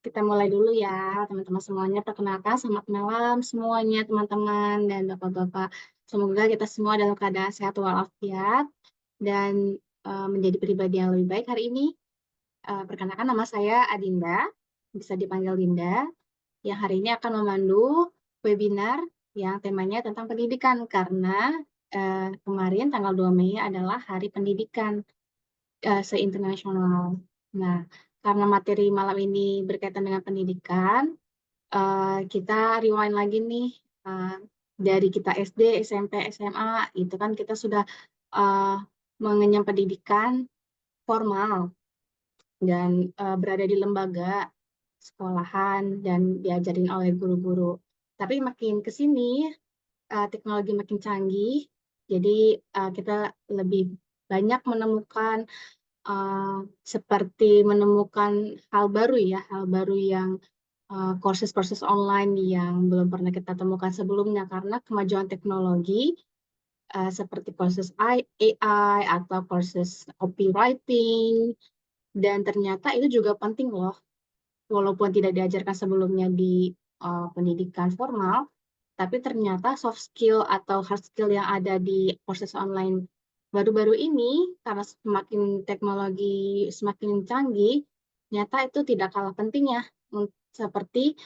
kita mulai dulu ya, teman-teman semuanya. Perkenalkan, selamat malam semuanya, teman-teman dan bapak-bapak. Semoga kita semua dalam keadaan sehat walafiat dan menjadi pribadi yang lebih baik hari ini. Perkenalkan, nama saya Adinda, bisa dipanggil Dinda, yang hari ini akan memandu webinar yang temanya tentang pendidikan, karena kemarin tanggal 2 Mei adalah Hari Pendidikan se-internasional. Nah, karena materi malam ini berkaitan dengan pendidikan, kita rewind lagi nih, dari kita SD, SMP, SMA, itu kan kita sudah mengenyam pendidikan formal dan berada di lembaga sekolahan dan diajarin oleh guru-guru. Tapi makin ke sini, teknologi makin canggih, jadi kita lebih banyak menemukan seperti menemukan hal baru yang courses-courses online yang belum pernah kita temukan sebelumnya, karena kemajuan teknologi seperti courses AI atau courses copywriting, dan ternyata itu juga penting loh, walaupun tidak diajarkan sebelumnya di pendidikan formal, tapi ternyata soft skill atau hard skill yang ada di courses online baru-baru ini, karena semakin teknologi semakin canggih, ternyata itu tidak kalah pentingnya seperti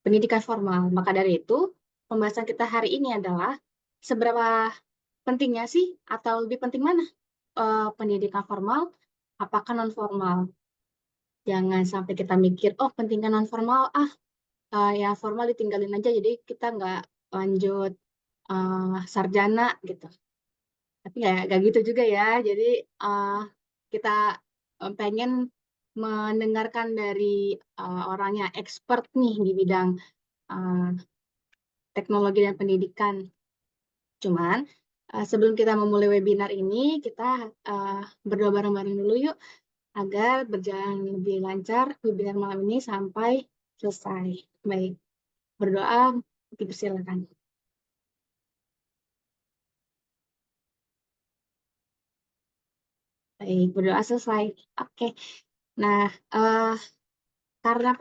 pendidikan formal. Maka dari itu, pembahasan kita hari ini adalah seberapa pentingnya sih, atau lebih penting mana pendidikan formal, apakah non formal? Jangan sampai kita mikir, oh pentingnya non formal, ya formal ditinggalin aja, jadi kita nggak lanjut sarjana gitu. Tapi nggak gitu juga ya. Jadi kita pengen mendengarkan dari orang yang expert nih di bidang teknologi dan pendidikan. Cuman sebelum kita memulai webinar ini, kita berdoa bareng-bareng dulu yuk, agar berjalan lebih lancar webinar malam ini sampai selesai. Baik, berdoa, dipersilakan. Baik, berdoa selesai. Oke. Nah, karena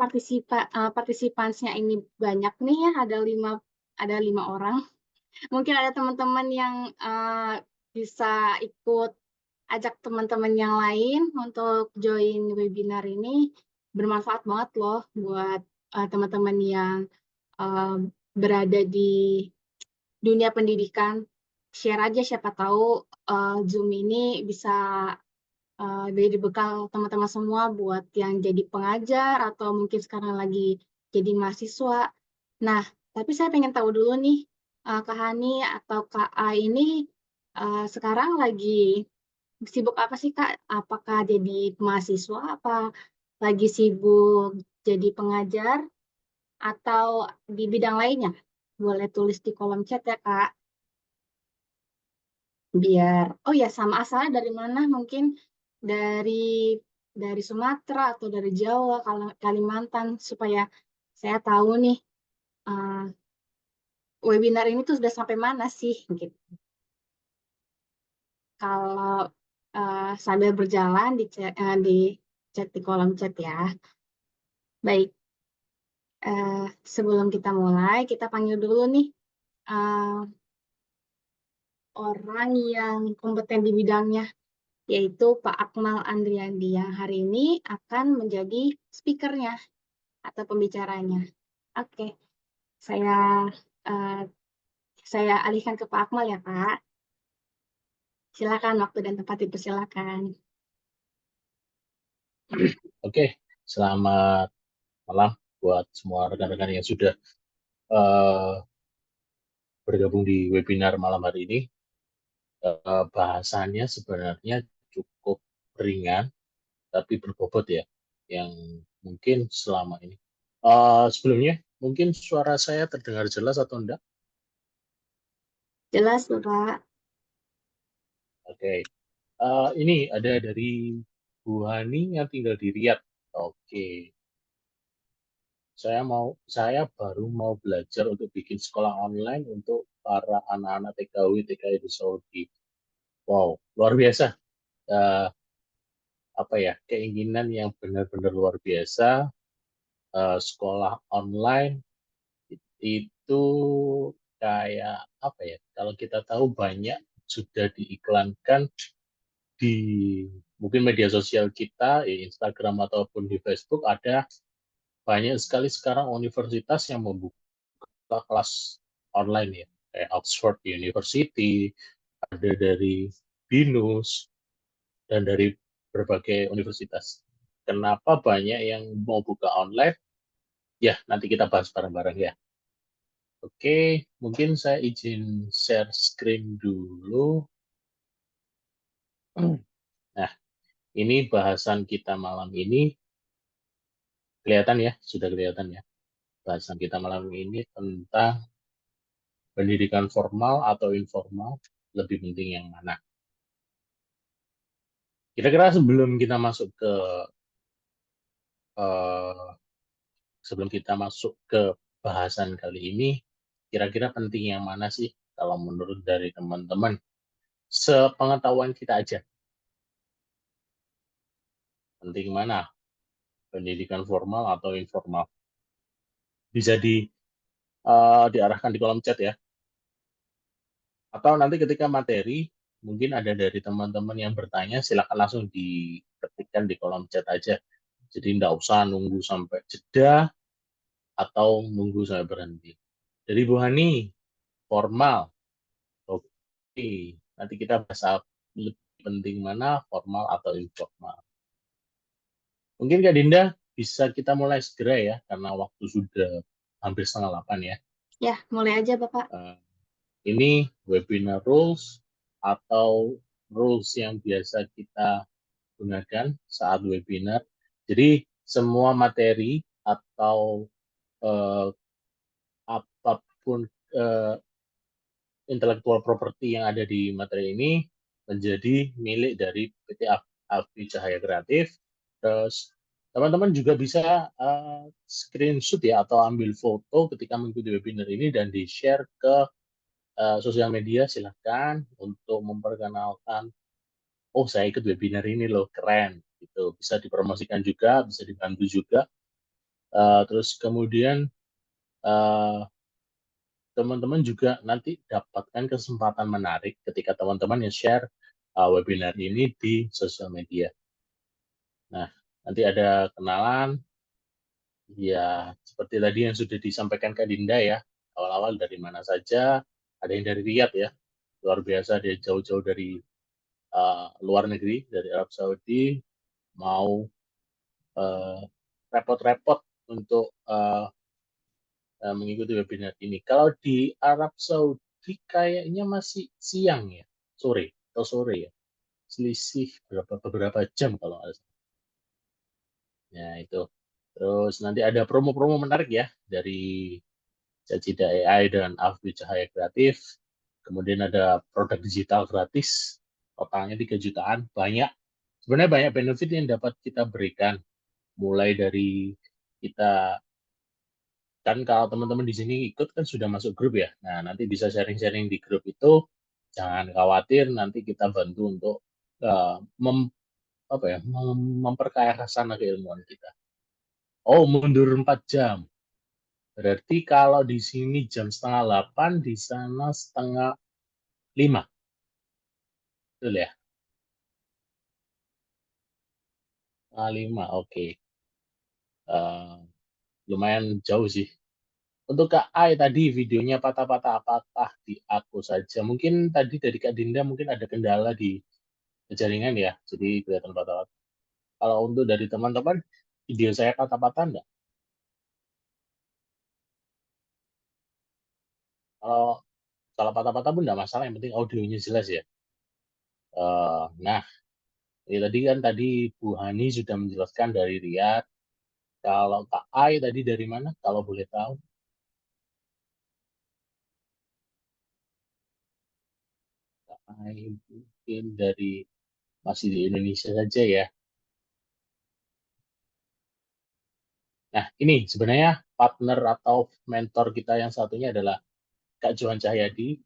partisipansnya ini banyak nih ya, ada lima orang. Mungkin ada teman-teman yang bisa ikut ajak teman-teman yang lain untuk join webinar ini. Bermanfaat banget loh buat teman-teman yang berada di dunia pendidikan. Share aja, siapa tahu Zoom ini bisa jadi bekal teman-teman semua buat yang jadi pengajar atau mungkin sekarang lagi jadi mahasiswa. Nah, tapi saya pengen tahu dulu nih, Kak Hani atau Kak A ini sekarang lagi sibuk apa sih, Kak? Apakah jadi mahasiswa, apa lagi sibuk jadi pengajar, atau di bidang lainnya? Boleh tulis di kolom chat ya, Kak. Biar, oh ya, sama asalnya dari mana? Mungkin dari Sumatera atau dari Jawa, Kalimantan, supaya saya tahu nih uh, webinar ini tuh sudah sampai mana sih gitu. Kalau sambil berjalan di chat di kolom chat ya. Baik, sebelum kita mulai, kita panggil dulu nih uh, orang yang kompeten di bidangnya, yaitu Pak Akmal Andriandi, yang hari ini akan menjadi speakernya atau pembicaranya. Oke, saya uh, saya alihkan ke Pak Akmal ya, Pak. Silakan, waktu dan tempat dipersilakan. Oke, selamat malam buat semua rekan-rekan yang sudah uh, bergabung di webinar malam hari ini. Bahasannya sebenarnya cukup ringan, tapi berbobot ya, yang mungkin selama ini. Sebelumnya, mungkin suara saya terdengar jelas atau enggak? Jelas, Bapak. Oke, ini ada dari Bu Hani yang tinggal di Riyadh. Oke, saya baru mau belajar untuk bikin sekolah online untuk para anak-anak TKW TKI di Saudi. Wow, luar biasa. Uh, keinginan yang benar-benar luar biasa. Sekolah online itu kayak kalau kita tahu banyak sudah diiklankan di mungkin media sosial kita, di Instagram ataupun di Facebook, ada banyak sekali sekarang universitas yang membuka kelas online ya, kayak Oxford University, ada dari BINUS, dan dari berbagai universitas. Kenapa banyak yang mau buka online? Ya, nanti kita bahas bareng-bareng ya. Oke, mungkin saya izin share screen dulu. Nah, ini bahasan kita malam ini. Kelihatan ya, sudah kelihatan ya. Bahasan kita malam ini tentang pendidikan formal atau informal, lebih penting yang mana. Kira-kira sebelum kita masuk ke bahasan kali ini, kira-kira penting yang mana sih kalau menurut dari teman-teman? Sepengetahuan kita aja, penting mana? Pendidikan formal atau informal? Bisa diarahkan di kolom chat ya. Atau nanti ketika materi, mungkin ada dari teman-teman yang bertanya, silakan langsung diketikkan di kolom chat aja. Jadi nggak usah nunggu sampai jeda atau nunggu sampai berhenti. Dari Bu Hani, formal. Oke, nanti kita bahas lebih penting mana, formal atau informal. Mungkin Kak Dinda bisa kita mulai segera ya, karena waktu sudah hampir 7:30 ya. Ya, mulai aja Bapak. Ini webinar rules atau rules yang biasa kita gunakan saat webinar. Jadi semua materi atau apapun intellectual property yang ada di materi ini menjadi milik dari PT Alfi Cahaya Kreatif. Terus teman-teman juga bisa screenshot ya atau ambil foto ketika mengikuti webinar ini dan di-share ke sosial media. Silahkan untuk memperkenalkan, oh saya ikut webinar ini loh, keren. Gitu. Bisa dipromosikan juga, bisa dibantu juga. Terus kemudian teman-teman juga nanti dapatkan kesempatan menarik ketika teman-teman share webinar ini di sosial media. Nah, nanti ada kenalan, ya seperti tadi yang sudah disampaikan Kak Dinda ya, awal-awal dari mana saja, ada yang dari Riyadh ya, luar biasa, dia jauh-jauh dari luar negeri, dari Arab Saudi, mau repot-repot untuk mengikuti webinar ini. Kalau di Arab Saudi kayaknya masih siang ya, sore atau sore ya, selisih beberapa jam kalau nggak salah. Ya itu. Terus nanti ada promo-promo menarik ya dari Cacida AI dan Alfi Cahaya Kreatif. Kemudian ada produk digital gratis, totalnya 3 jutaan, banyak. Sebenarnya banyak benefit yang dapat kita berikan, mulai dari kita, kan kalau teman-teman di sini ikut kan sudah masuk grup ya. Nah, nanti bisa sharing-sharing di grup itu. Jangan khawatir, nanti kita bantu untuk uh, mem, memperkaya sana keilmuan kita. Oh, mundur 4 jam. Berarti kalau di sini jam 7:30, di sana 4:30. Betul ya? 5, oke. Lumayan jauh sih. Untuk Kak Ai tadi videonya patah-patah, apakah di aku saja? Mungkin tadi dari Kak Dinda mungkin ada kendala di jaringan ya, jadi kelihatan patah-patah. Kalau untuk dari teman-teman, video saya patah-patah enggak? Kalau kalau patah-patah pun enggak masalah, yang penting audionya jelas ya. Nah, ini tadi Bu Hani sudah menjelaskan dari Riyadh. Kalau Kak Ai tadi dari mana? Kalau boleh tahu. Kak Ai mungkin masih di Indonesia saja ya. Nah, ini sebenarnya partner atau mentor kita yang satunya adalah Kak Johan Cahyadi.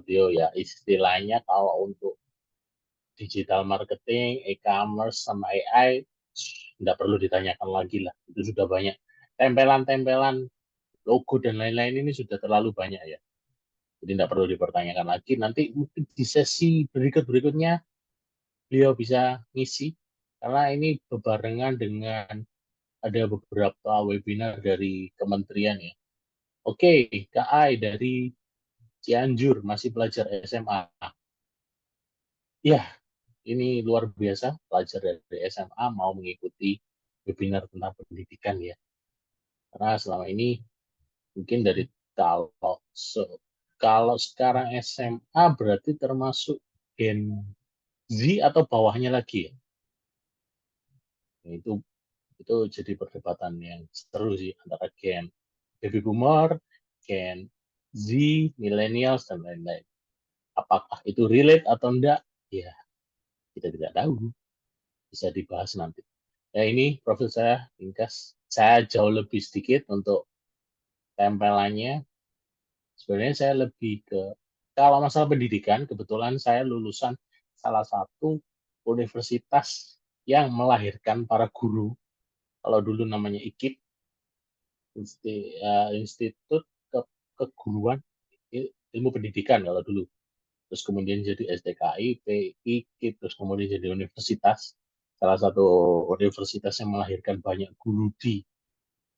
Beliau ya istilahnya kalau untuk digital marketing, e-commerce, sama AI, nggak perlu ditanyakan lagi lah. Itu sudah banyak. Tempelan-tempelan, logo, dan lain-lain ini sudah terlalu banyak ya. Jadi nggak perlu dipertanyakan lagi. Nanti mungkin di sesi berikut-berikutnya beliau bisa ngisi. Karena ini berbarengan dengan ada beberapa webinar dari kementerian ya. Oke, Kak Ai dari Cianjur, masih pelajar SMA. Ya, ini luar biasa, pelajar dari SMA mau mengikuti webinar tentang pendidikan ya. Karena selama ini mungkin dari kalau kalau sekarang SMA berarti termasuk Gen Z atau bawahnya lagi ya. Nah, itu jadi perdebatan yang seru sih antara Gen Baby Boomer, Gen Z, Millennials, dan lain-lain. Apakah itu relate atau enggak? Ya, kita tidak tahu. Bisa dibahas nanti. Ya, ini profil saya ringkas. Saya jauh lebih sedikit untuk tempelannya. Sebenarnya saya lebih ke, kalau masalah pendidikan, kebetulan saya lulusan salah satu universitas yang melahirkan para guru. Kalau dulu namanya IKIP, Institut Keguruan Ilmu Pendidikan kalau dulu. Terus kemudian jadi STKI, IKIP, terus kemudian jadi universitas. Salah satu universitas yang melahirkan banyak guru di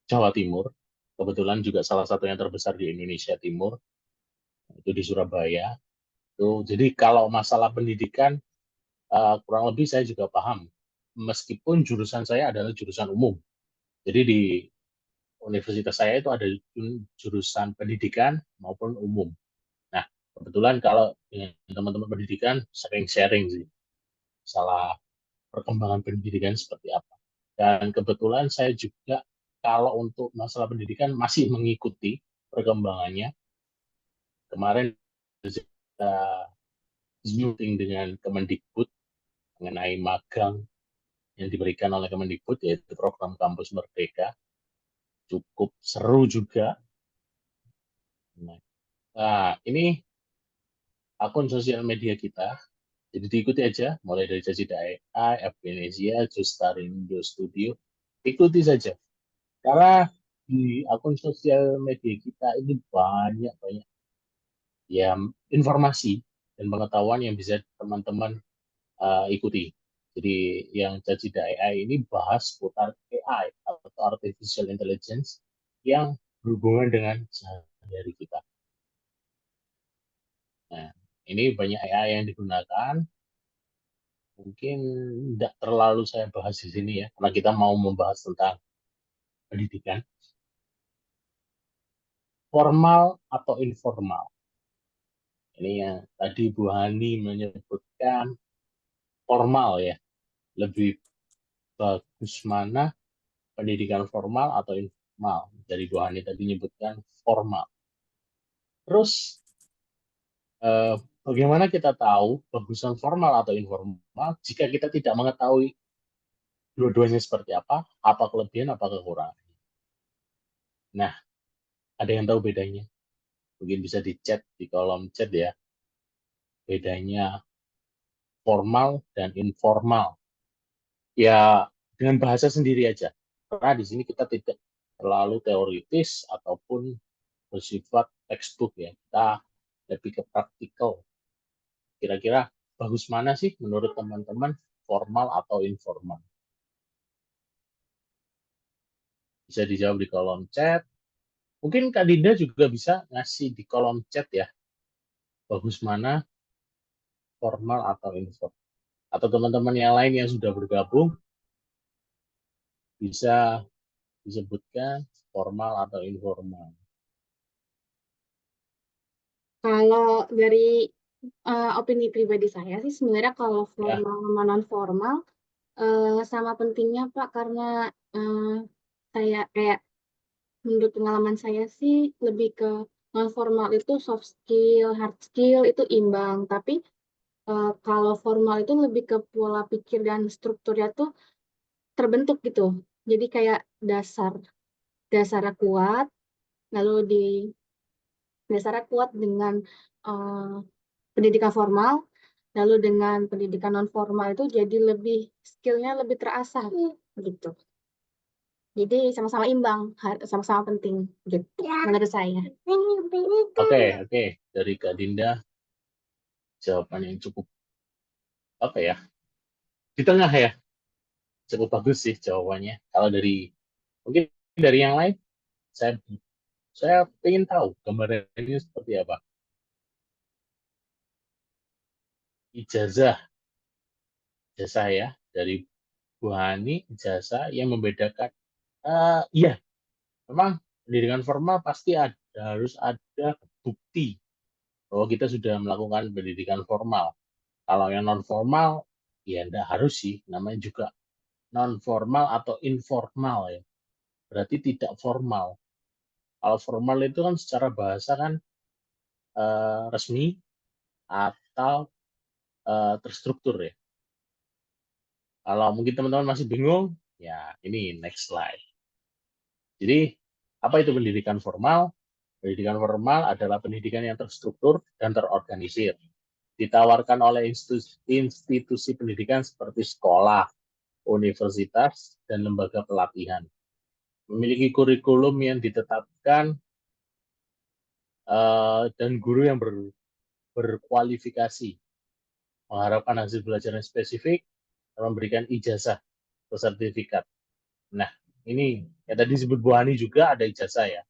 Jawa Timur. Kebetulan juga salah satu yang terbesar di Indonesia Timur, itu di Surabaya. Jadi kalau masalah pendidikan, kurang lebih saya juga paham. Meskipun jurusan saya adalah jurusan umum. Jadi di universitas saya itu ada jurusan pendidikan maupun umum. Nah, kebetulan kalau dengan teman-teman pendidikan sering sharing sih, salah perkembangan pendidikan seperti apa. Dan kebetulan saya juga kalau untuk masalah pendidikan masih mengikuti perkembangannya. Kemarin kita meeting dengan Kemendikbud mengenai magang yang diberikan oleh Kemendikbud, yaitu program Kampus Merdeka. Cukup seru juga. Nah, ini akun sosial media kita. Jadi diikuti aja, mulai dari Caci AI, Fbenesia, Justarindo Studio. Ikuti saja. Karena di akun sosial media kita ini banyak-banyak ya informasi dan pengetahuan yang bisa teman-teman ikuti. Jadi yang Caci AI ini bahas seputar AI atau Artificial Intelligence yang berhubungan dengan sehari-hari kita. Nah, ini banyak AI yang digunakan. Mungkin tidak terlalu saya bahas di sini ya, karena kita mau membahas tentang pendidikan. Formal atau informal. Ini yang tadi Bu Hani menyebutkan formal ya. Lebih bagus mana pendidikan formal atau informal. Dari Bu Hani tadi menyebutkan formal. Terus bagaimana kita tahu bagusan formal atau informal jika kita tidak mengetahui dua-duanya seperti apa kelebihan, apa kekurangan. Nah, ada yang tahu bedanya? Mungkin bisa di chat, di kolom chat ya, bedanya formal dan informal. Ya, dengan bahasa sendiri aja. Karena di sini kita tidak terlalu teoritis ataupun bersifat textbook ya. Kita lebih ke praktikal. Kira-kira bagus mana sih menurut teman-teman, formal atau informal? Bisa dijawab di kolom chat. Mungkin Kak Dinda juga bisa ngasih di kolom chat ya, bagus mana formal atau informal. Atau teman-teman yang lain yang sudah bergabung bisa disebutkan formal atau informal. Kalau dari opini pribadi saya sih sebenarnya kalau Ya, formal sama non formal sama pentingnya Pak, karena saya kayak menurut pengalaman saya sih lebih ke non formal itu soft skill, hard skill itu imbang, tapi kalau formal itu lebih ke pola pikir dan strukturnya tuh terbentuk gitu. Jadi kayak dasarnya kuat, lalu di dasarnya kuat dengan pendidikan formal, Lalu dengan pendidikan non formal itu jadi lebih skill-nya lebih terasah gitu. Jadi sama-sama imbang, sama-sama penting gitu menurut saya. Oke. Dari Kak Dinda, jawaban yang cukup apa ya, di tengah ya, cukup bagus sih jawabannya. Kalau dari mungkin dari yang lain, saya ingin tahu gambarannya seperti apa. Ijazah ya dari Bu Hani, ijazah yang membedakan. Iya, memang pendidikan formal pasti harus ada bukti bahwa kita sudah melakukan pendidikan formal. Kalau yang non formal, ya enggak harus sih, namanya juga non formal atau informal ya. Berarti tidak formal. Kalau formal itu kan secara bahasa kan resmi atau terstruktur ya. Kalau mungkin teman-teman masih bingung, ya ini next slide. Jadi, apa itu pendidikan formal? Pendidikan formal adalah pendidikan yang terstruktur dan terorganisir. Ditawarkan oleh institusi pendidikan seperti sekolah, universitas, dan lembaga pelatihan. Memiliki kurikulum yang ditetapkan dan guru yang berkualifikasi, mengharapkan hasil belajar yang spesifik, dan memberikan ijazah atau sertifikat. Nah, ini yang tadi disebut Bu Hani juga ada ijazah ya.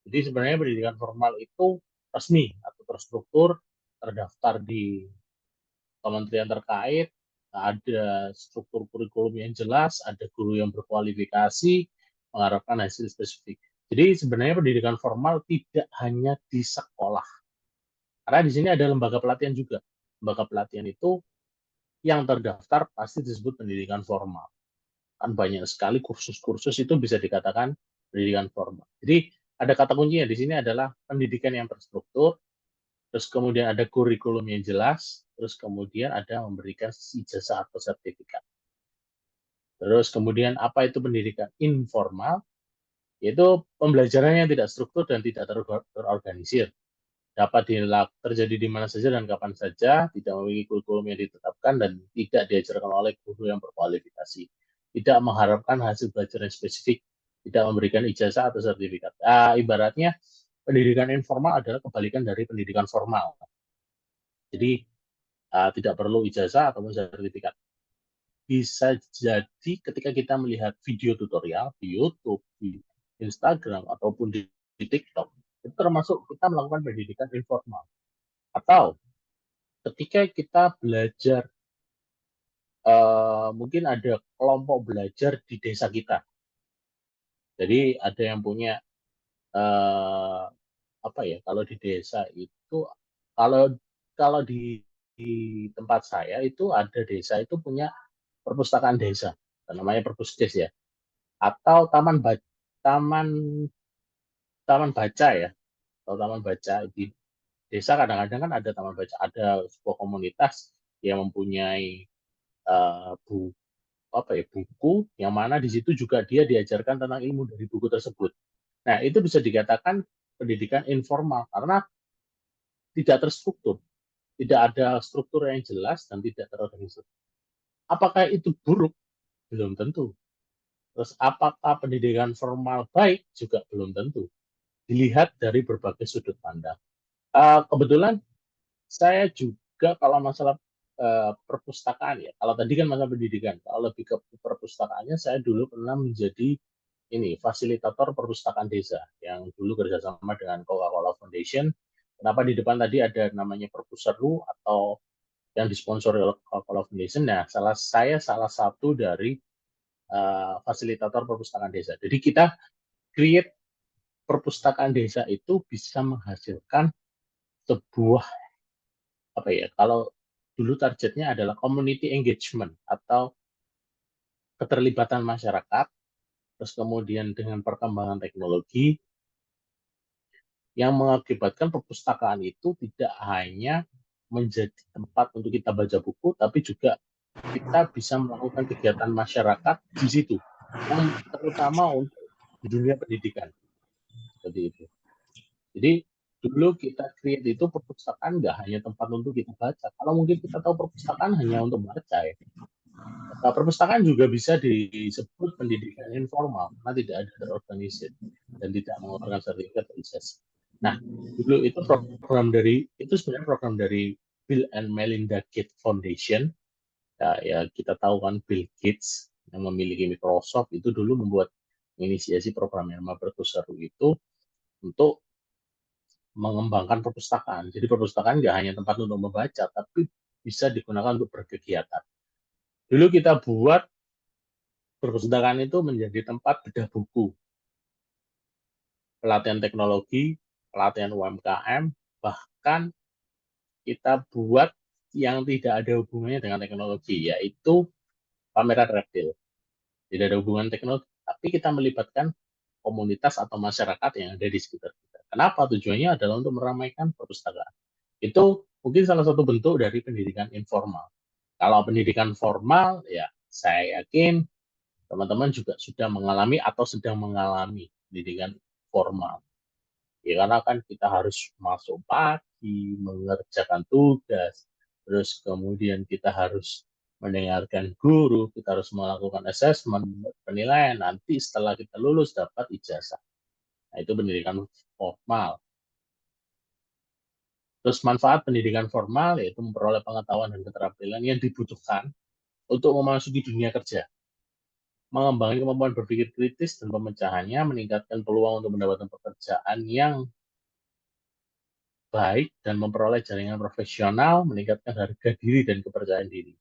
Jadi sebenarnya pendidikan formal itu resmi atau terstruktur, terdaftar di kementerian terkait, ada struktur kurikulum yang jelas, ada guru yang berkualifikasi, mengharapkan hasil spesifik. Jadi sebenarnya pendidikan formal tidak hanya di sekolah, karena di sini ada lembaga pelatihan juga. Lembaga pelatihan itu yang terdaftar pasti disebut pendidikan formal. Kan banyak sekali kursus-kursus itu bisa dikatakan pendidikan formal. Jadi ada kata kuncinya di sini adalah pendidikan yang terstruktur, terus kemudian ada kurikulum yang jelas, terus kemudian ada memberikan ijazah atau sertifikat. Terus kemudian apa itu pendidikan informal? Yaitu pembelajaran yang tidak struktur dan tidak terorganisir. Dapat terjadi di mana saja dan kapan saja, tidak memiliki kurikulum yang ditetapkan dan tidak diajarkan oleh guru yang berkualifikasi. Tidak mengharapkan hasil belajar yang spesifik, tidak memberikan ijazah atau sertifikat. Ibaratnya pendidikan informal adalah kebalikan dari pendidikan formal. Jadi tidak perlu ijazah ataupun sertifikat. Bisa jadi ketika kita melihat video tutorial di YouTube, di Instagram, ataupun di TikTok, itu termasuk kita melakukan pendidikan informal. Atau ketika kita belajar, mungkin ada kelompok belajar di desa kita. Jadi ada yang punya apa ya? Kalau di desa itu, kalau kalau di tempat saya itu ada desa itu punya perpustakaan desa, namanya perpusdes ya, atau taman taman baca ya, atau taman baca di desa. Kadang-kadang kan ada taman baca, ada sebuah komunitas yang mempunyai bu apa ya, buku yang mana di situ juga dia diajarkan tentang ilmu dari buku tersebut. Nah, itu bisa dikatakan pendidikan informal karena tidak terstruktur, tidak ada struktur yang jelas dan tidak terorganisir. Apakah itu buruk? Belum tentu. Terus apakah pendidikan formal baik? Juga belum tentu. Dilihat dari berbagai sudut pandang. Kebetulan saya juga kalau masalah perpustakaan ya, kalau tadi kan masalah pendidikan, kalau lebih ke perpustakaannya saya dulu pernah menjadi ini fasilitator perpustakaan desa yang dulu kerjasama dengan Coca-Cola Foundation. Kenapa di depan tadi ada namanya Perpuseru atau yang disponsori oleh Coca-Cola Foundation? Nah, saya salah satu dari fasilitator perpustakaan desa. Jadi kita create perpustakaan desa itu bisa menghasilkan sebuah apa ya? Kalau dulu targetnya adalah community engagement atau keterlibatan masyarakat, terus kemudian dengan perkembangan teknologi yang mengakibatkan perpustakaan itu tidak hanya menjadi tempat untuk kita baca buku, tapi juga kita bisa melakukan kegiatan masyarakat di situ, yang terutama untuk di dunia pendidikan seperti itu. Jadi dulu kita create itu perpustakaan nggak hanya tempat untuk kita baca. Kalau mungkin kita tahu perpustakaan hanya untuk baca ya. Perpustakaan juga bisa disebut pendidikan informal karena tidak ada terorganisir dan tidak mengeluarkan sertifikat ijazah. Nah, dulu itu sebenarnya program dari Bill and Melinda Gates Foundation. Ya kita tahu kan Bill Gates yang memiliki Microsoft itu dulu membuat inisiasi program yang nama Perpustakaan itu untuk mengembangkan perpustakaan. Jadi perpustakaan nggak hanya tempat untuk membaca, tapi bisa digunakan untuk berkegiatan. Dulu kita buat perpustakaan itu menjadi tempat bedah buku, pelatihan teknologi, pelatihan UMKM, bahkan kita buat yang tidak ada hubungannya dengan teknologi, yaitu pameran reptil. Tidak ada hubungan teknologi, tapi kita melibatkan komunitas atau masyarakat yang ada di sekitar kita. Kenapa? Tujuannya adalah untuk meramaikan perpustakaan. Itu mungkin salah satu bentuk dari pendidikan informal. Kalau pendidikan formal, ya saya yakin teman-teman juga sudah mengalami atau sedang mengalami pendidikan formal. Ya, karena kan kita harus masuk pagi, mengerjakan tugas, terus kemudian kita harus mendengarkan guru, kita harus melakukan asesmen, penilaian, nanti setelah kita lulus dapat ijazah. Nah, itu pendidikan formal. Terus manfaat pendidikan formal yaitu memperoleh pengetahuan dan keterampilan yang dibutuhkan untuk memasuki dunia kerja, mengembangkan kemampuan berpikir kritis dan pemecahannya, meningkatkan peluang untuk mendapatkan pekerjaan yang baik dan memperoleh jaringan profesional, meningkatkan harga diri dan kepercayaan diri.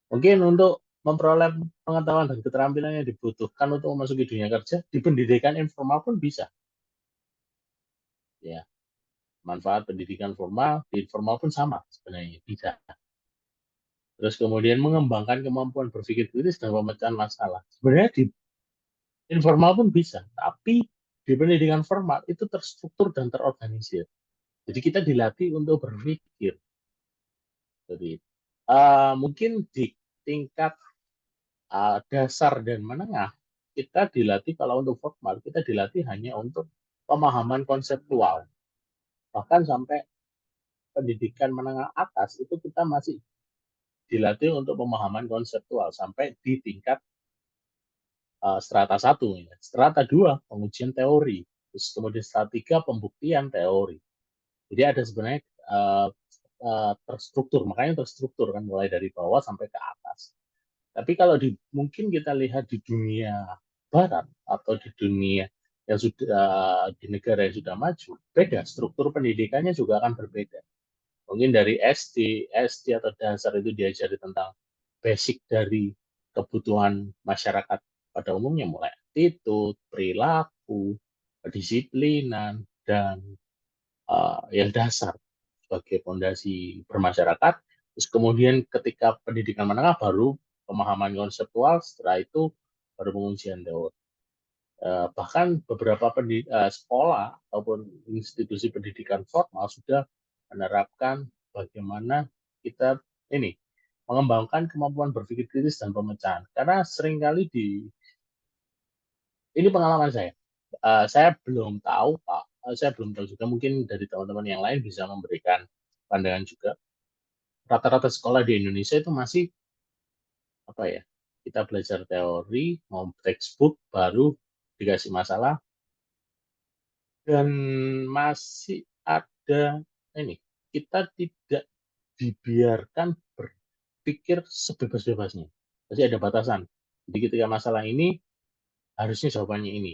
Mungkin untuk memperoleh pengetahuan dan keterampilan yang dibutuhkan untuk memasuki dunia kerja, di pendidikan informal pun bisa. Ya, manfaat pendidikan formal, di informal pun sama sebenarnya, bisa. Terus kemudian mengembangkan kemampuan berpikir kritis dan pemecahan masalah. Sebenarnya di informal pun bisa, tapi di pendidikan formal itu terstruktur dan terorganisir. Jadi kita dilatih untuk berpikir. Jadi mungkin di tingkat dasar dan menengah kita dilatih, kalau untuk formal kita dilatih hanya untuk pemahaman konseptual. Bahkan sampai pendidikan menengah atas itu kita masih dilatih untuk pemahaman konseptual sampai di tingkat strata 1, ya. Strata 2 pengujian teori, terus kemudian strata 3 pembuktian teori. Jadi ada sebenarnya terstruktur, makanya terstruktur kan mulai dari bawah sampai ke atas. Tapi kalau mungkin kita lihat di dunia barat atau di dunia yang sudah di negara yang sudah maju, beda, struktur pendidikannya juga akan berbeda. Mungkin dari SD atau dasar itu diajari tentang basic dari kebutuhan masyarakat pada umumnya, mulai attitude, perilaku, kedisiplinan, dan yang dasar sebagai fondasi bermasyarakat. Terus kemudian ketika pendidikan menengah baru pemahaman konseptual, setelah itu baru pengujian teori. Bahkan beberapa sekolah ataupun institusi pendidikan formal sudah menerapkan bagaimana kita mengembangkan kemampuan berpikir kritis dan pemecahan. Karena seringkali ini pengalaman saya. Saya belum tahu, Pak. Saya belum tahu juga, mungkin dari teman-teman yang lain bisa memberikan pandangan juga. Rata-rata sekolah di Indonesia itu masih apa ya? Kita belajar teori, mau textbook, baru dikasih masalah, dan masih ada kita tidak dibiarkan berpikir sebebas-bebasnya. Masih ada batasan. Jadi ketika masalah ini harusnya jawabannya ini.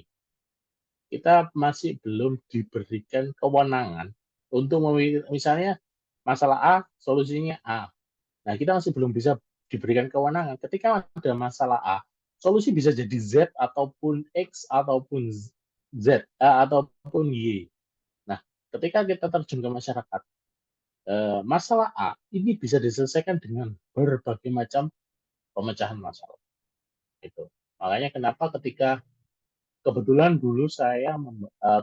Kita masih belum diberikan kewenangan untuk memilih, misalnya masalah A, solusinya A. Nah, kita masih belum bisa diberikan kewenangan. Ketika ada masalah A, solusi bisa jadi Z ataupun X ataupun Z ataupun Y. Nah, ketika kita terjun ke masyarakat, masalah A ini bisa diselesaikan dengan berbagai macam pemecahan masalah. Itu. Makanya kenapa ketika kebetulan dulu saya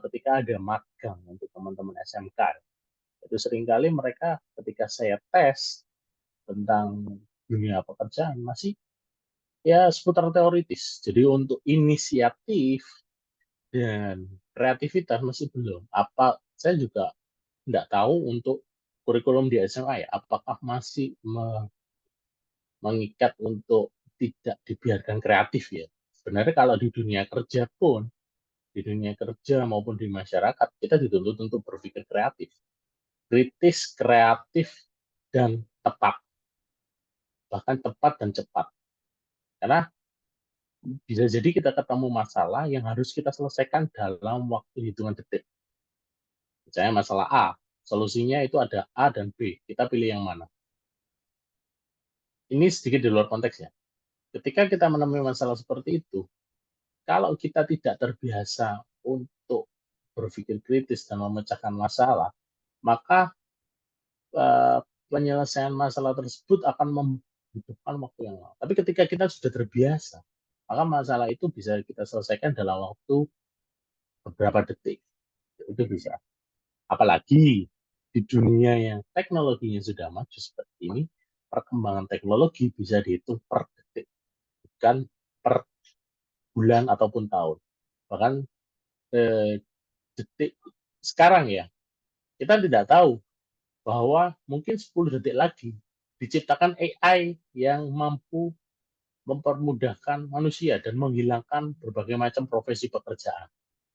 ketika ada magang untuk teman-teman SMK, itu seringkali mereka ketika saya tes tentang dunia pekerjaan masih ya seputar teoritis. Jadi untuk inisiatif dan kreativitas masih belum. Saya juga nggak tahu untuk kurikulum di SMA ya, apakah masih mengikat untuk tidak dibiarkan kreatif ya. Sebenarnya kalau di dunia kerja pun, di dunia kerja maupun di masyarakat, kita dituntut untuk berpikir kreatif. Kritis, kreatif, dan tepat. Bahkan tepat dan cepat. Karena bisa jadi kita ketemu masalah yang harus kita selesaikan dalam waktu hitungan detik. Misalnya masalah A, solusinya itu ada A dan B. Kita pilih yang mana. Ini sedikit di luar konteks ya. Ketika kita menemui masalah seperti itu, kalau kita tidak terbiasa untuk berpikir kritis dan memecahkan masalah, maka uh, penyelesaian masalah tersebut akan membutuhkan waktu yang lama. Tapi ketika kita sudah terbiasa, maka masalah itu bisa kita selesaikan dalam waktu beberapa detik. Itu bisa. Apalagi di dunia yang teknologinya sudah maju seperti ini, perkembangan teknologi bisa dihitung per detik, bukan per bulan ataupun tahun. Bahkan detik sekarang ya, kita tidak tahu bahwa mungkin 10 detik lagi diciptakan AI yang mampu mempermudahkan manusia dan menghilangkan berbagai macam profesi pekerjaan.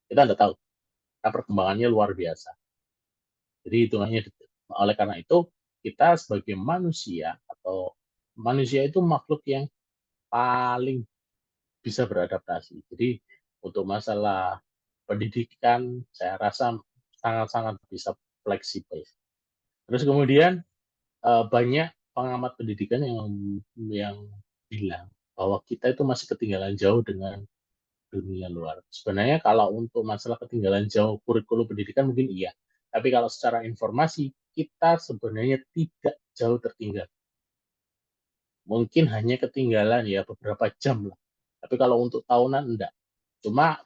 Kita tidak tahu, karena perkembangannya luar biasa. Jadi hitungannya detik. Oleh karena itu, kita sebagai manusia atau manusia itu makhluk yang paling bisa beradaptasi. Jadi untuk masalah pendidikan, saya rasa sangat-sangat bisa fleksibel. Terus kemudian banyak pengamat pendidikan yang bilang bahwa kita itu masih ketinggalan jauh dengan dunia luar. Sebenarnya kalau untuk masalah ketinggalan jauh kurikulum pendidikan mungkin iya, tapi kalau secara informasi kita sebenarnya tidak jauh tertinggal. Mungkin hanya ketinggalan ya beberapa jam lah. Tapi kalau untuk tahunan enggak. Cuma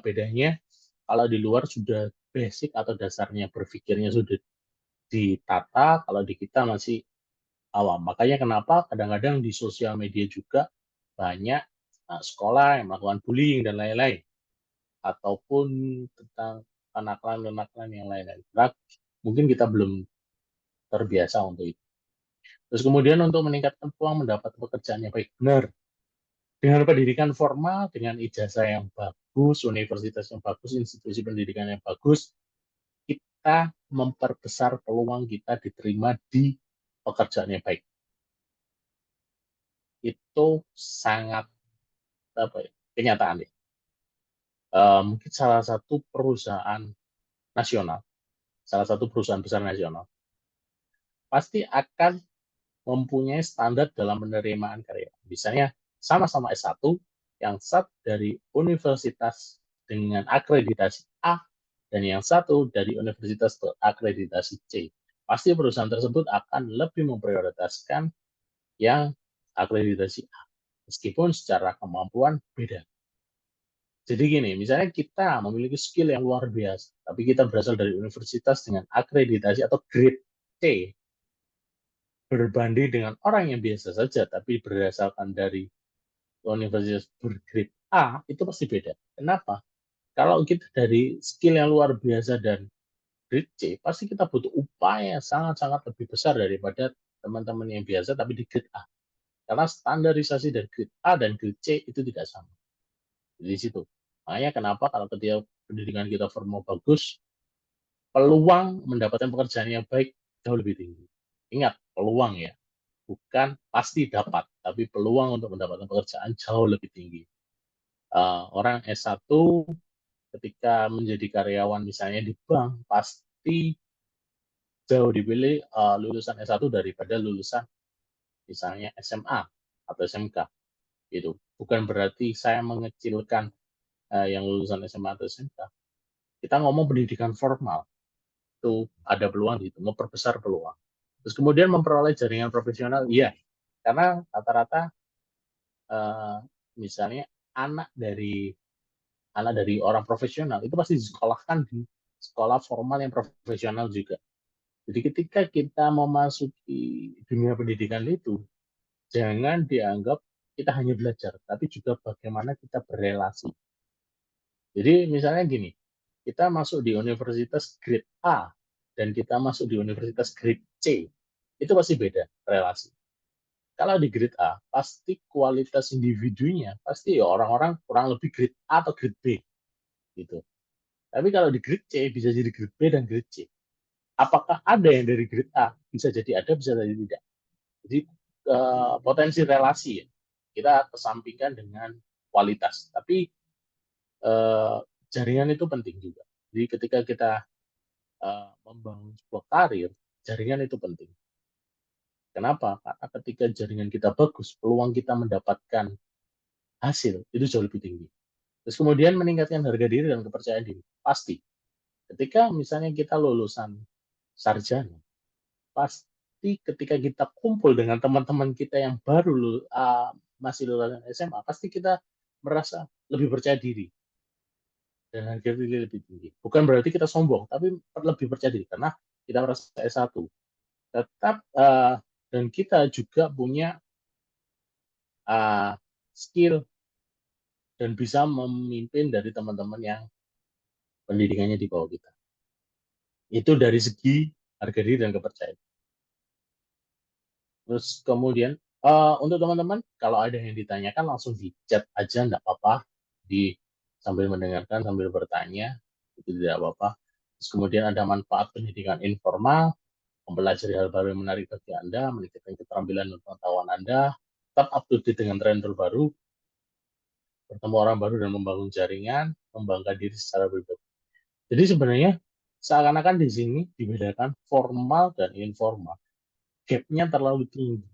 bedanya kalau di luar sudah basic atau dasarnya berpikirnya sudah ditata, kalau di kita masih awam. Makanya kenapa kadang-kadang di sosial media juga banyak sekolah yang melakukan bullying dan lain-lain. Ataupun tentang kenakalan-kenakalan yang lain-lain. Karena mungkin kita belum terbiasa untuk itu. Terus kemudian untuk meningkatkan peluang mendapat pekerjaan yang baik. Benar. Dengan pendidikan formal, dengan ijazah yang bagus, universitas yang bagus, institusi pendidikan yang bagus, kita memperbesar peluang kita diterima di pekerjaan yang baik. Itu sangat apa ya, kenyataan ya. Mungkin salah satu perusahaan nasional, salah satu perusahaan besar nasional, pasti akan mempunyai standar dalam penerimaan karya. Misalnya sama-sama S1, yang satu dari universitas dengan akreditasi A dan yang satu dari universitas berakreditasi C. Pasti perusahaan tersebut akan lebih memprioritaskan yang akreditasi A, meskipun secara kemampuan beda. Jadi gini, misalnya kita memiliki skill yang luar biasa, tapi kita berasal dari universitas dengan akreditasi atau grade C, berbanding dengan orang yang biasa saja, tapi berdasarkan dari universitas bergrade A, itu pasti beda. Kenapa? Kalau kita dari skill yang luar biasa dan grade C, pasti kita butuh upaya sangat-sangat lebih besar daripada teman-teman yang biasa tapi di grade A. Karena standarisasi dari grade A dan grade C itu tidak sama. Di situ. Makanya kenapa kalau ketika pendidikan kita formal bagus, peluang mendapatkan pekerjaan yang baik jauh lebih tinggi. Ingat, peluang ya, bukan pasti dapat, tapi peluang untuk mendapatkan pekerjaan jauh lebih tinggi. Orang S1 ketika menjadi karyawan misalnya di bank, pasti jauh dipilih lulusan S1 daripada lulusan misalnya SMA atau SMK. Itu bukan berarti saya mengecilkan yang lulusan SMA atau SMK. Kita ngomong pendidikan formal, itu ada peluang gitu, memperbesar peluang. Terus kemudian memperoleh jaringan profesional, iya. Karena rata-rata misalnya anak dari orang profesional itu pasti disekolahkan di sekolah formal yang profesional juga. Jadi ketika kita memasuki dunia pendidikan itu, jangan dianggap kita hanya belajar, tapi juga bagaimana kita berelasi. Jadi misalnya gini, kita masuk di universitas grade A dan kita masuk di universitas grade C, itu pasti beda relasi. Kalau di grade A, pasti kualitas individunya, pasti ya orang-orang kurang lebih grade A atau grade B. Gitu. Tapi kalau di grade C, bisa jadi grade B dan grade C. Apakah ada yang dari grade A? Bisa jadi ada, bisa jadi tidak. Jadi potensi relasi ya, kita kesampingkan dengan kualitas. Tapi jaringan itu penting juga. Jadi ketika kita membangun sebuah karir, jaringan itu penting. Kenapa? Karena ketika jaringan kita bagus, peluang kita mendapatkan hasil itu jauh lebih tinggi. Terus kemudian meningkatkan harga diri dan kepercayaan diri. Pasti. Ketika misalnya kita lulusan sarjana, pasti ketika kita kumpul dengan teman-teman kita yang baru masih lulusan SMA, pasti kita merasa lebih percaya diri dan harga diri lebih tinggi. Bukan berarti kita sombong, tapi lebih percaya diri karena kita merasa S1. Tetap dan kita juga punya skill dan bisa memimpin dari teman-teman yang pendidikannya di bawah kita. Itu dari segi harga diri dan kepercayaan. Terus kemudian untuk teman-teman kalau ada yang ditanyakan langsung di chat aja, nggak apa-apa, di sambil mendengarkan sambil bertanya itu tidak apa-apa. Terus kemudian ada manfaat pendidikan informal, mempelajari hal baru yang menarik bagi Anda, meningkatkan keterampilan dan pengetahuan Anda, tetap up to date dengan tren terbaru, bertemu orang baru dan membangun jaringan, membanggakan diri secara pribadi. Jadi sebenarnya seakan-akan di sini dibedakan formal dan informal. Gap-nya terlalu tinggi.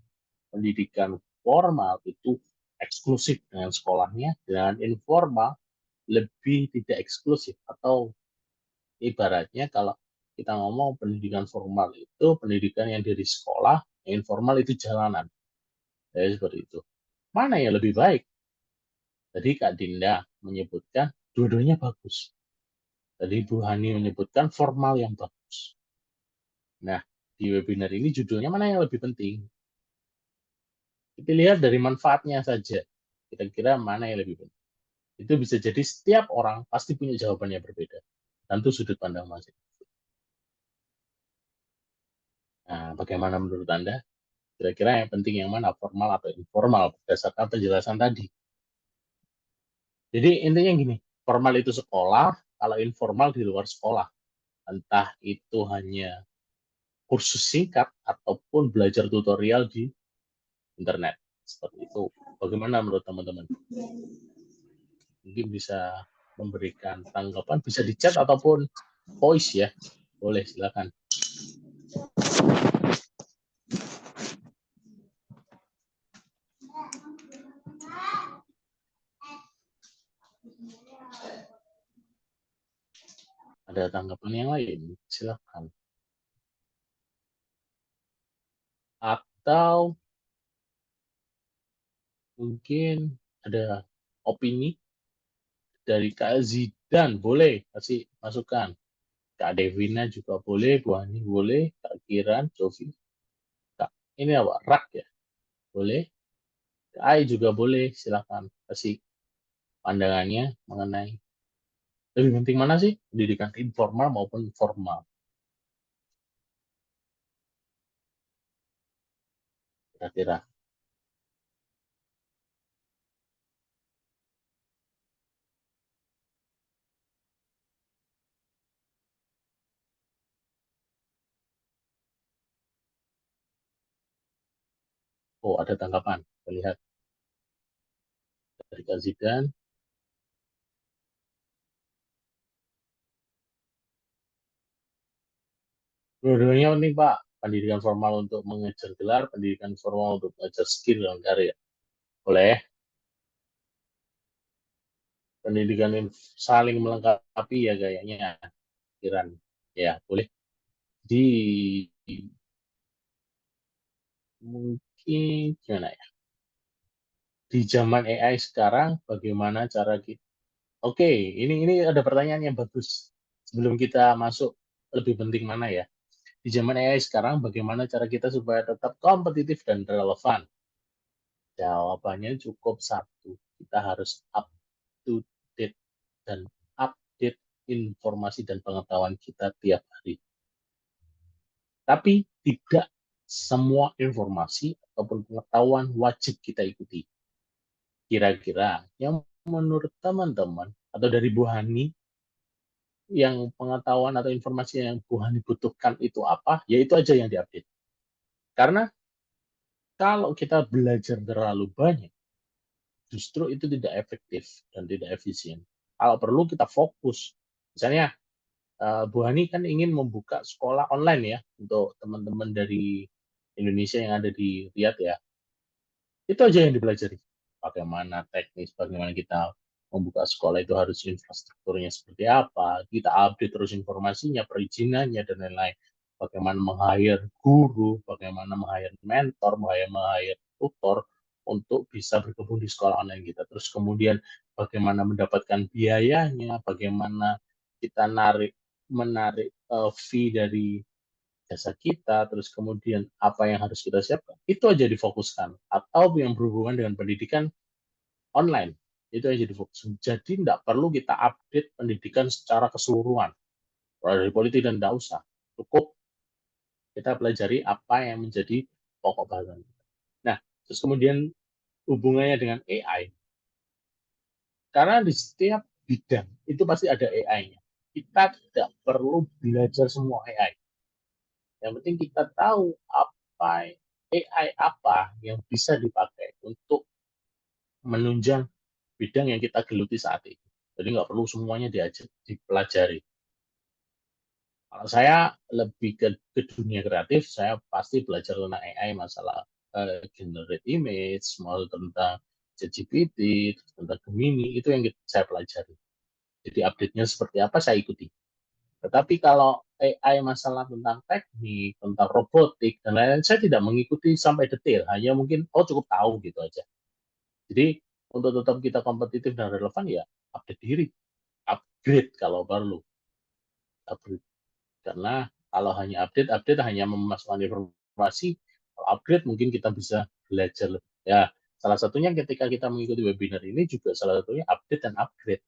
Pendidikan formal itu eksklusif dengan sekolahnya, dan informal lebih tidak eksklusif. Atau ibaratnya kalau kita ngomong pendidikan formal itu pendidikan yang dari sekolah, yang informal itu jalanan. Jadi seperti itu. Mana yang lebih baik? Tadi Kak Dinda menyebutkan dua-duanya bagus. Tadi Bu Hani menyebutkan formal yang bagus. Nah, di webinar ini judulnya mana yang lebih penting? Kita lihat dari manfaatnya saja. Kira-kira mana yang lebih penting? Itu bisa jadi setiap orang pasti punya jawaban yang berbeda. Tentu sudut pandang masing. Nah, bagaimana menurut Anda? Kira-kira yang penting yang mana, formal atau informal, berdasarkan penjelasan tadi? Jadi intinya gini, formal itu sekolah, kalau informal di luar sekolah. Entah itu hanya kursus singkat ataupun belajar tutorial di internet. Seperti itu. Bagaimana menurut teman-teman? Mungkin bisa memberikan tanggapan, bisa di chat ataupun voice ya. Boleh, silakan. Ada tanggapan yang lain? Silakan. Atau mungkin ada opini dari Kak Zidan, boleh kasih masukan. Kak Devina juga boleh, Bu Ani boleh, Kak Kiran, Jovi, Kak ini apa? Rak ya, boleh. Kak Ai juga boleh, silakan kasih pandangannya mengenai lebih penting mana sih pendidikan informal maupun formal. Kira-kira. Oh, ada tanggapan. Kita lihat dari Kak Zidan. Dua-duanya penting, Pak. Pendidikan formal untuk mengejar gelar, pendidikan formal untuk mengejar skill dan karya. Boleh. Pendidikan yang saling melengkapi ya kayaknya. Pikiran. Ya, boleh. Di mungkin gimana ya? Di zaman AI sekarang, bagaimana cara kita? Oke, ini ada pertanyaan yang bagus. Sebelum kita masuk, lebih penting mana ya? Di zaman AI sekarang, bagaimana cara kita supaya tetap kompetitif dan relevan? Jawabannya cukup satu. Kita harus up to date dan update informasi dan pengetahuan kita tiap hari. Tapi tidak semua informasi ataupun pengetahuan wajib kita ikuti. Kira-kira yang menurut teman-teman atau dari Bu Hani, yang pengetahuan atau informasi yang Bu Hani butuhkan itu apa, ya itu aja yang diupdate. Karena kalau kita belajar terlalu banyak, justru itu tidak efektif dan tidak efisien. Kalau perlu kita fokus. Misalnya, Bu Hani kan ingin membuka sekolah online ya untuk teman-teman dari Indonesia yang ada di Riyadh ya. Itu aja yang dipelajari. Bagaimana teknis, bagaimana kita membuka sekolah itu harus infrastrukturnya seperti apa, kita update terus informasinya, perizinannya, dan lain-lain. Bagaimana meng-hire guru, bagaimana meng-hire mentor, meng-hire tutor untuk bisa bergabung di sekolah online kita. Terus kemudian bagaimana mendapatkan biayanya, bagaimana kita menarik fee dari jasa kita, terus kemudian apa yang harus kita siapkan, itu aja difokuskan. Atau yang berhubungan dengan pendidikan online, itu aja difokuskan. Jadi tidak perlu kita update pendidikan secara keseluruhan. Kalau dari politik dan tidak usah. Cukup kita pelajari apa yang menjadi pokok bahasan. Nah, terus kemudian hubungannya dengan AI. Karena di setiap bidang itu pasti ada AI-nya. Kita tidak perlu belajar semua AI. Yang penting kita tahu apa AI apa yang bisa dipakai untuk menunjang bidang yang kita geluti saat ini. Jadi nggak perlu semuanya dipelajari. Kalau saya lebih ke dunia kreatif, saya pasti belajar tentang AI, masalah generate image, mau tentang ChatGPT, tentang Gemini, itu yang saya pelajari. Jadi update-nya seperti apa saya ikuti. Tetapi kalau AI masalah tentang teknik, tentang robotik, dan lain-lain, saya tidak mengikuti sampai detail. Hanya mungkin, cukup tahu gitu aja. Jadi, untuk tetap kita kompetitif dan relevan, ya update diri. Upgrade kalau perlu. Upgrade. Karena kalau hanya update hanya memasukkan informasi. Kalau upgrade mungkin kita bisa belajar. Ya, salah satunya ketika kita mengikuti webinar ini juga salah satunya update dan upgrade.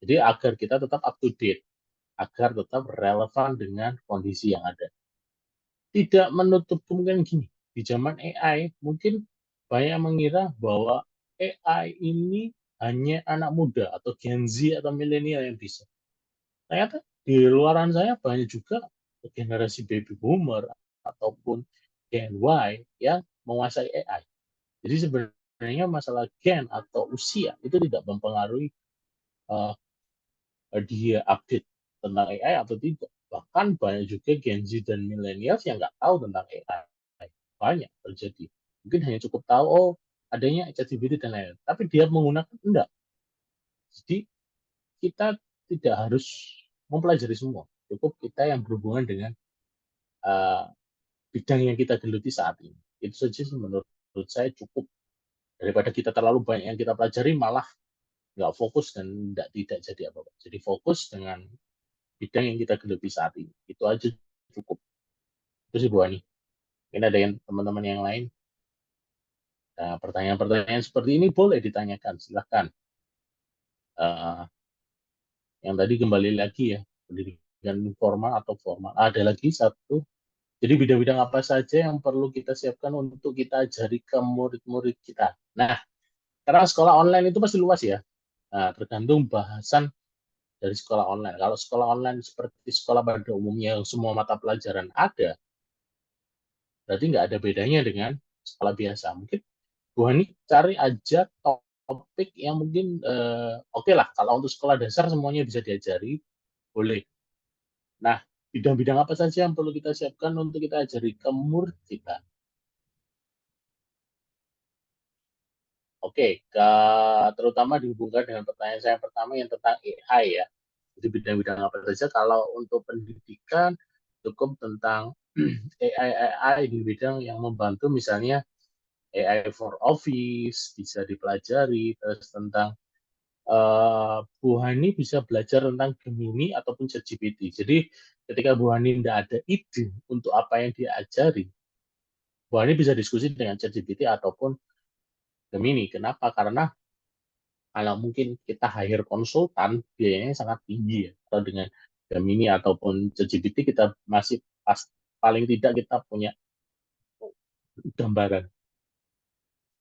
Jadi agar kita tetap up to date, agar tetap relevan dengan kondisi yang ada. Tidak menutup kemungkinan gini, di zaman AI mungkin banyak yang mengira bahwa AI ini hanya anak muda atau Gen Z atau milenial yang bisa. Ternyata di luaran saya banyak juga generasi baby boomer ataupun Gen Y yang menguasai AI. Jadi sebenarnya masalah gen atau usia itu tidak mempengaruhi uh, dia update tentang AI atau tidak. Bahkan banyak juga Gen Z dan millennials yang nggak tahu tentang AI. Banyak terjadi. Mungkin hanya cukup tahu, adanya ChatGPT dan lain-lain. Tapi dia menggunakan, enggak. Jadi kita tidak harus mempelajari semua. Cukup kita yang berhubungan dengan uh, bidang yang kita geluti saat ini. Itu saja sih menurut saya cukup. Daripada kita terlalu banyak yang kita pelajari, malah nggak fokus dan tidak jadi apa-apa. Jadi fokus dengan bidang yang kita geluti saat ini. Itu aja cukup. Itu sih Bu Ani. Mungkin ada yang teman-teman yang lain. Nah, pertanyaan-pertanyaan seperti ini boleh ditanyakan. Silahkan. Uh, yang tadi kembali lagi ya, pendidikan formal atau formal. Ada lagi satu. Jadi bidang-bidang apa saja yang perlu kita siapkan untuk kita ajari ke murid-murid kita. Nah, karena sekolah online itu pasti luas ya. Nah, tergantung bahasan dari sekolah online. Kalau sekolah online seperti sekolah pada umumnya yang semua mata pelajaran ada, berarti nggak ada bedanya dengan sekolah biasa. Mungkin Bu Hani cari aja topik yang mungkin oke lah, kalau untuk sekolah dasar semuanya bisa diajari, boleh. Nah, bidang-bidang apa saja yang perlu kita siapkan untuk kita ajari ke murid kita? Oke, terutama dihubungkan dengan pertanyaan saya yang pertama yang tentang AI ya. Jadi bidang-bidang apa saja kalau untuk pendidikan cukup tentang AI di bidang yang membantu, misalnya AI for Office bisa dipelajari, terus tentang Bu Hani bisa belajar tentang Gemini ataupun ChatGPT. Jadi ketika Bu Hani tidak ada ide untuk apa yang dia ajari, Bu Hani bisa diskusi dengan ChatGPT ataupun Gemini. Kenapa? Karena kalau mungkin kita hire konsultan, biayanya sangat tinggi ya. Atau dengan Gemini ataupun ChatGPT kita masih paling tidak kita punya gambaran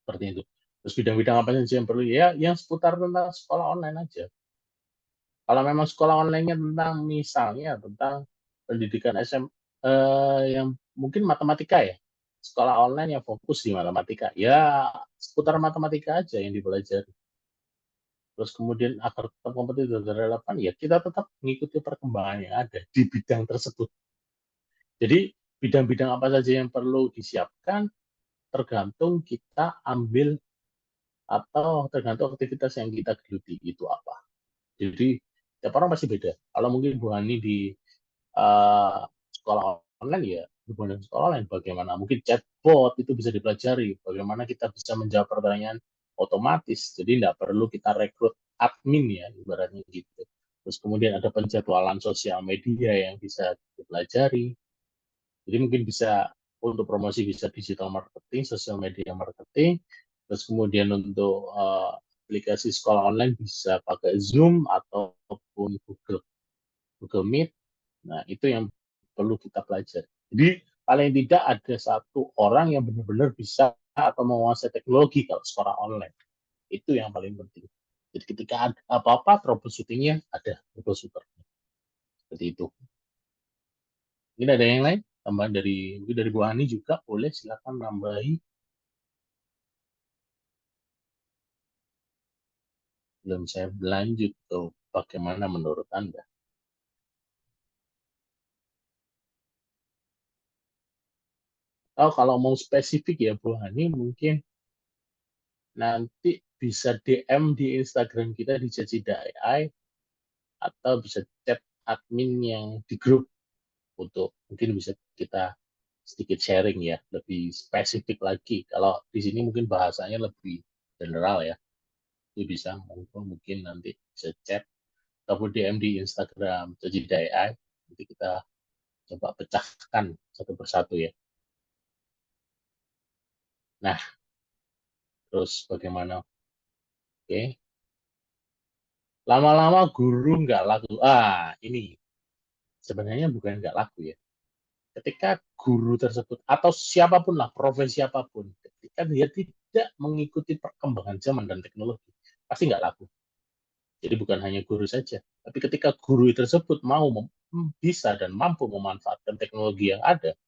seperti itu. Terus bidang-bidang apa saja yang perlu? Ya, yang seputar tentang sekolah online aja. Kalau memang sekolah online-nya tentang misalnya tentang pendidikan yang mungkin matematika ya, sekolah online yang fokus di matematika, ya seputar matematika aja yang dipelajari. Terus kemudian agar tetap kompetitif dan relevan, ya kita tetap mengikuti perkembangan yang ada di bidang tersebut. Jadi bidang-bidang apa saja yang perlu disiapkan tergantung kita ambil atau tergantung aktivitas yang kita geluti itu apa. Jadi tiap orang pasti beda. Kalau mungkin Bu Hani di sekolah online ya hubungan sekolah online bagaimana mungkin chatbot itu bisa dipelajari, bagaimana kita bisa menjawab pertanyaan otomatis, jadi tidak perlu kita rekrut admin ya ibaratnya gitu. Terus kemudian ada penjadwalan sosial media yang bisa dipelajari, jadi mungkin bisa untuk promosi bisa digital marketing, sosial media marketing, terus kemudian untuk aplikasi sekolah online bisa pakai Zoom ataupun Google Meet. Nah, itu yang perlu kita pelajari. Jadi, paling tidak ada satu orang yang benar-benar bisa atau menguasai teknologi kalau sekolah online. Itu yang paling penting. Jadi ketika ada apa-apa, troubleshooting-nya ada troubleshooter. Seperti itu. Mungkin ada yang lain? Tambahan mungkin dari Bu Hani juga boleh silakan nambahi. Belum saya berlanjut tuh. Bagaimana menurut Anda? Oh, kalau mau spesifik ya Bu Hani, mungkin nanti bisa DM di Instagram kita di Jajida AI atau bisa chat admin yang di grup untuk mungkin bisa kita sedikit sharing ya, lebih spesifik lagi. Kalau di sini mungkin bahasanya lebih general ya, itu bisa mungkin nanti bisa chat ataupun DM di Instagram Jajida AI, nanti kita coba pecahkan satu persatu ya. Nah, terus bagaimana? Oke, lama-lama guru nggak laku. Ini sebenarnya bukan nggak laku ya. Ketika guru tersebut atau siapapun lah, profesi apapun, ketika dia tidak mengikuti perkembangan zaman dan teknologi, pasti nggak laku. Jadi bukan hanya guru saja, tapi ketika guru tersebut mau bisa dan mampu memanfaatkan teknologi yang ada,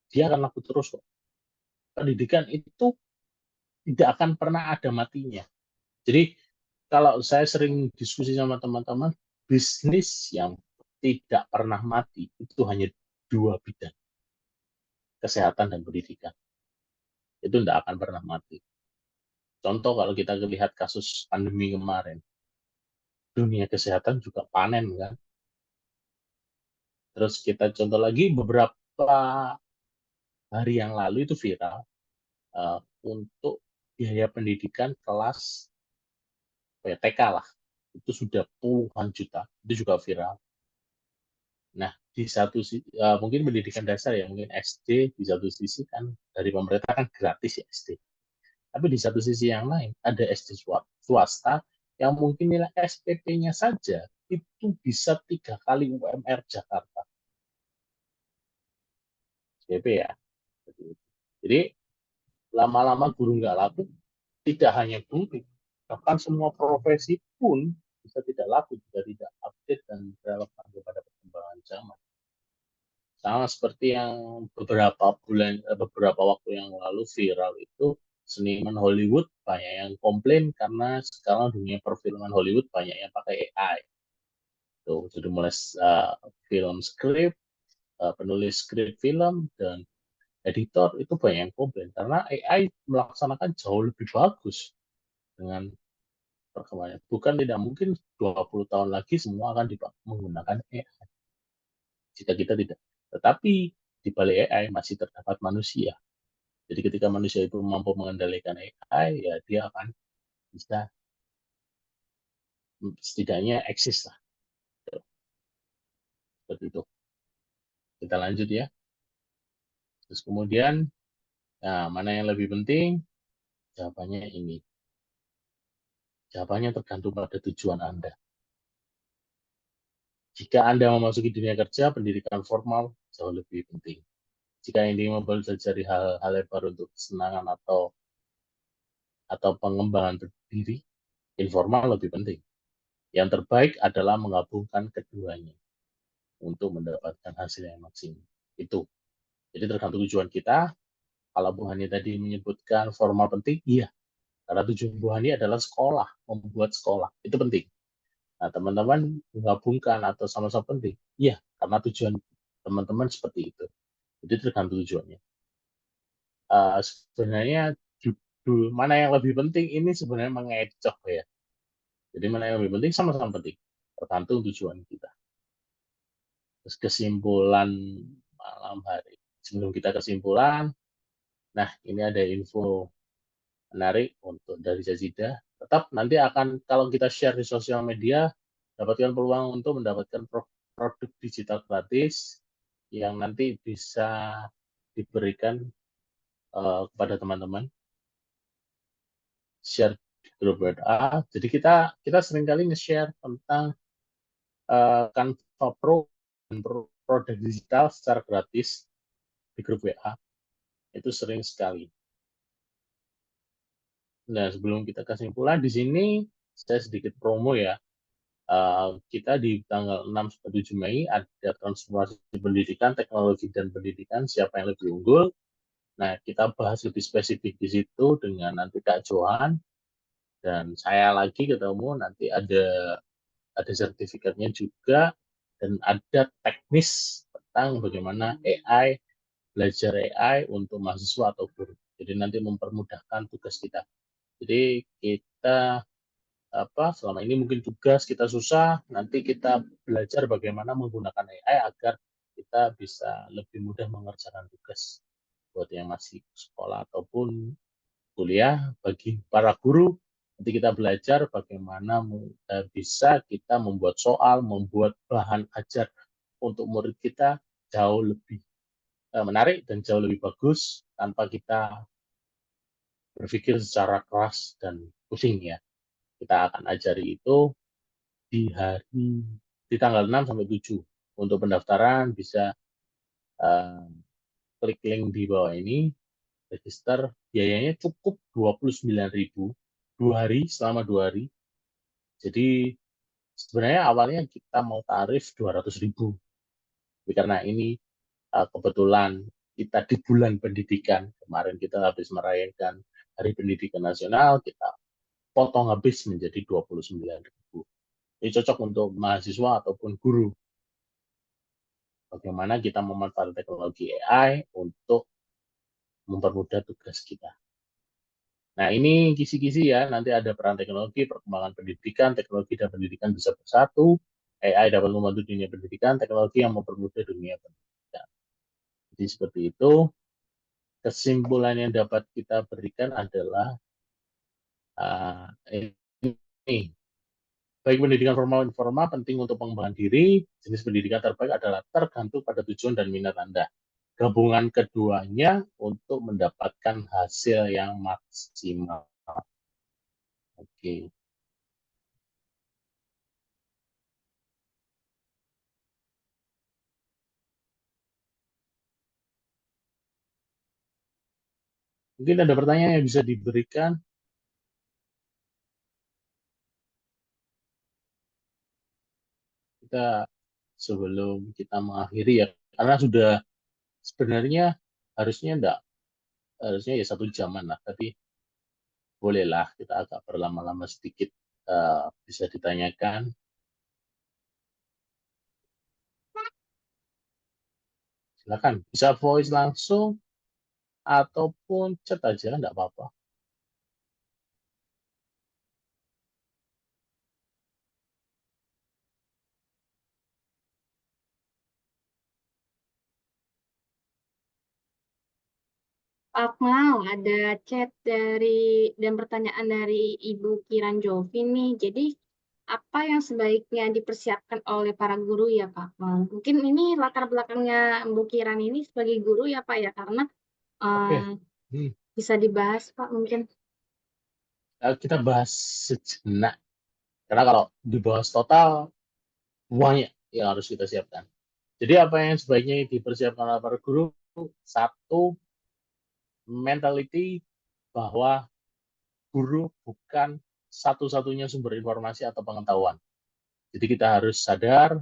dia akan laku terus kok. Pendidikan itu tidak akan pernah ada matinya. Jadi kalau saya sering diskusi sama teman-teman, bisnis yang tidak pernah mati itu hanya dua bidang, kesehatan dan pendidikan. Itu tidak akan pernah mati. Contoh kalau kita lihat kasus pandemi kemarin, dunia kesehatan juga panen kan. Terus kita contoh lagi beberapa hari yang lalu itu viral untuk biaya pendidikan kelas TK lah. Itu sudah puluhan juta. Itu juga viral. Nah, di satu mungkin pendidikan dasar ya, mungkin SD di satu sisi kan dari pemerintah kan gratis ya SD. Tapi di satu sisi yang lain ada SD swasta yang mungkin nilai SPP-nya saja itu bisa 3 kali UMR Jakarta. SPP ya. Jadi lama-lama guru nggak laku, tidak hanya guru, bahkan semua profesi pun bisa tidak laku jika tidak update dan relevan kepada perkembangan zaman. Sama seperti yang beberapa waktu yang lalu viral itu, seniman Hollywood banyak yang komplain karena sekarang dunia perfilman Hollywood banyak yang pakai AI. Tuh, jadi mulai film skrip, penulis skrip film, dan editor itu banyak yang komplain karena AI melaksanakan jauh lebih bagus dengan perkembangannya. Bukan tidak mungkin 20 tahun lagi semua akan menggunakan AI. Jika kita tidak. Tetapi di balik AI masih terdapat manusia. Jadi ketika manusia itu mampu mengendalikan AI, ya dia akan bisa setidaknya eksis lah. Seperti itu. Kita lanjut ya. Terus kemudian, nah, mana yang lebih penting? Jawabannya ini. Jawabannya tergantung pada tujuan Anda. Jika Anda memasuki dunia kerja, pendidikan formal jauh lebih penting. Jika ingin mempelajari hal-hal yang baru untuk kesenangan atau pengembangan diri, informal lebih penting. Yang terbaik adalah menggabungkan keduanya untuk mendapatkan hasil yang maksimal. Itu. Jadi tergantung tujuan kita. Kalau Bu Hani tadi menyebutkan formal penting, iya. Karena tujuan Bu Hani adalah sekolah, membuat sekolah. Itu penting. Nah, teman-teman menggabungkan atau sama-sama penting. Iya, karena tujuan teman-teman seperti itu. Jadi tergantung tujuannya. Sebenarnya judul mana yang lebih penting ini sebenarnya mengecoh ya. Jadi mana yang lebih penting sama-sama penting. Tergantung tujuan kita. Terus kesimpulan malam hari. Sebelum kita kesimpulan, nah ini ada info menarik untuk dari Jazida. Tetap nanti akan kalau kita share di sosial media, dapatkan peluang untuk mendapatkan produk digital gratis yang nanti bisa diberikan kepada teman-teman. Share di grup WA. Jadi kita seringkali nge-share tentang Canva Pro dan produk digital secara gratis di grup WA. Itu sering sekali. Nah, sebelum kita kesimpulan di sini saya sedikit promo ya. Kita di tanggal 6 sampai 7 Mei ada transformasi pendidikan, teknologi dan pendidikan, siapa yang lebih unggul. Nah, kita bahas lebih spesifik di situ dengan nanti Kak Johan dan saya lagi ketemu, nanti ada sertifikatnya juga dan ada teknis tentang bagaimana AI, belajar AI untuk mahasiswa atau guru. Jadi nanti mempermudahkan tugas kita. Jadi kita selama ini mungkin tugas kita susah, nanti kita belajar bagaimana menggunakan AI agar kita bisa lebih mudah mengerjakan tugas buat yang masih sekolah ataupun kuliah. Bagi para guru, nanti kita belajar bagaimana bisa kita membuat soal, membuat bahan ajar untuk murid kita jauh lebih menarik dan jauh lebih bagus tanpa kita berpikir secara keras dan pusing ya. Kita akan ajari itu di tanggal 6 sampai 7. Untuk pendaftaran bisa uh, klik link di bawah ini, register, biayanya cukup 29.000 selama 2 hari. Jadi sebenarnya awalnya kita mau tarif 200.000. Tapi karena ini kebetulan kita di bulan pendidikan, kemarin kita habis merayakan Hari Pendidikan Nasional, kita potong habis menjadi 29.000. Ini cocok untuk mahasiswa ataupun guru. Bagaimana kita memanfaatkan teknologi AI untuk mempermudah tugas kita. Nah, ini kisi-kisi ya, nanti ada peran teknologi, perkembangan pendidikan, teknologi dan pendidikan bisa bersatu, AI dapat membantu dunia pendidikan, teknologi yang mempermudah dunia pendidikan. Jadi seperti itu, kesimpulan yang dapat kita berikan adalah ini, baik pendidikan formal dan informal penting untuk pengembangan diri, jenis pendidikan terbaik adalah tergantung pada tujuan dan minat Anda. Gabungan keduanya untuk mendapatkan hasil yang maksimal. Oke. Mungkin ada pertanyaan yang bisa diberikan. Kita sebelum kita mengakhiri ya, karena sudah sebenarnya harusnya enggak, harusnya ya 1 jaman lah, tapi bolehlah kita agak berlama-lama sedikit, bisa ditanyakan. Silakan, bisa voice langsung ataupun chat aja, enggak apa-apa. Pak Akmal, ada chat dan pertanyaan dari Ibu Kiran Jovi nih. Jadi, apa yang sebaiknya dipersiapkan oleh para guru ya Pak Akmal? Mungkin ini latar belakangnya Bu Kiran ini sebagai guru ya Pak ya, karena Oke. bisa dibahas Pak mungkin. Kita bahas sejenak, karena kalau dibahas total banyak yang harus kita siapkan. Jadi apa yang sebaiknya dipersiapkan oleh para guru? Satu, mentality bahwa guru bukan satu-satunya sumber informasi atau pengetahuan. Jadi kita harus sadar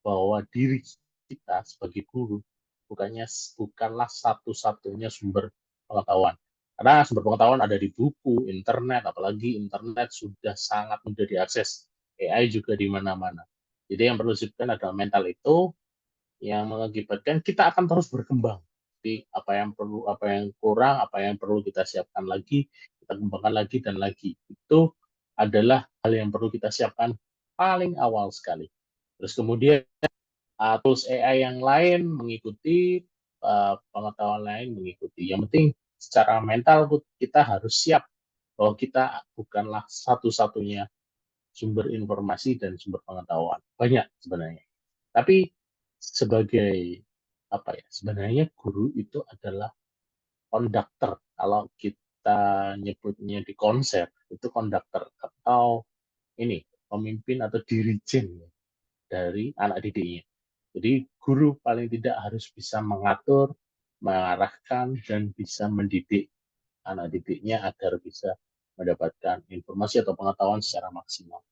bahwa diri kita sebagai guru bukanlah satu-satunya sumber pengetahuan. Karena sumber pengetahuan ada di buku, internet, apalagi internet sudah sangat mudah diakses. AI juga di mana-mana. Jadi yang perlu disiapkan adalah mental itu yang mengakibatkan kita akan terus berkembang. Jadi apa yang perlu, apa yang kurang, apa yang perlu kita siapkan lagi, kita kembangkan lagi dan lagi. Itu adalah hal yang perlu kita siapkan paling awal sekali. Terus kemudian tools AI yang lain mengikuti, pengetahuan lain mengikuti. Yang penting secara mental kita harus siap bahwa kita bukanlah satu-satunya sumber informasi dan sumber pengetahuan. Banyak sebenarnya. Tapi sebagai apa ya? Sebenarnya guru itu adalah konduktor. Kalau kita nyebutnya di konser itu konduktor atau ini pemimpin atau dirijen dari anak didiknya. Jadi guru paling tidak harus bisa mengatur, mengarahkan, dan bisa mendidik anak didiknya agar bisa mendapatkan informasi atau pengetahuan secara maksimal.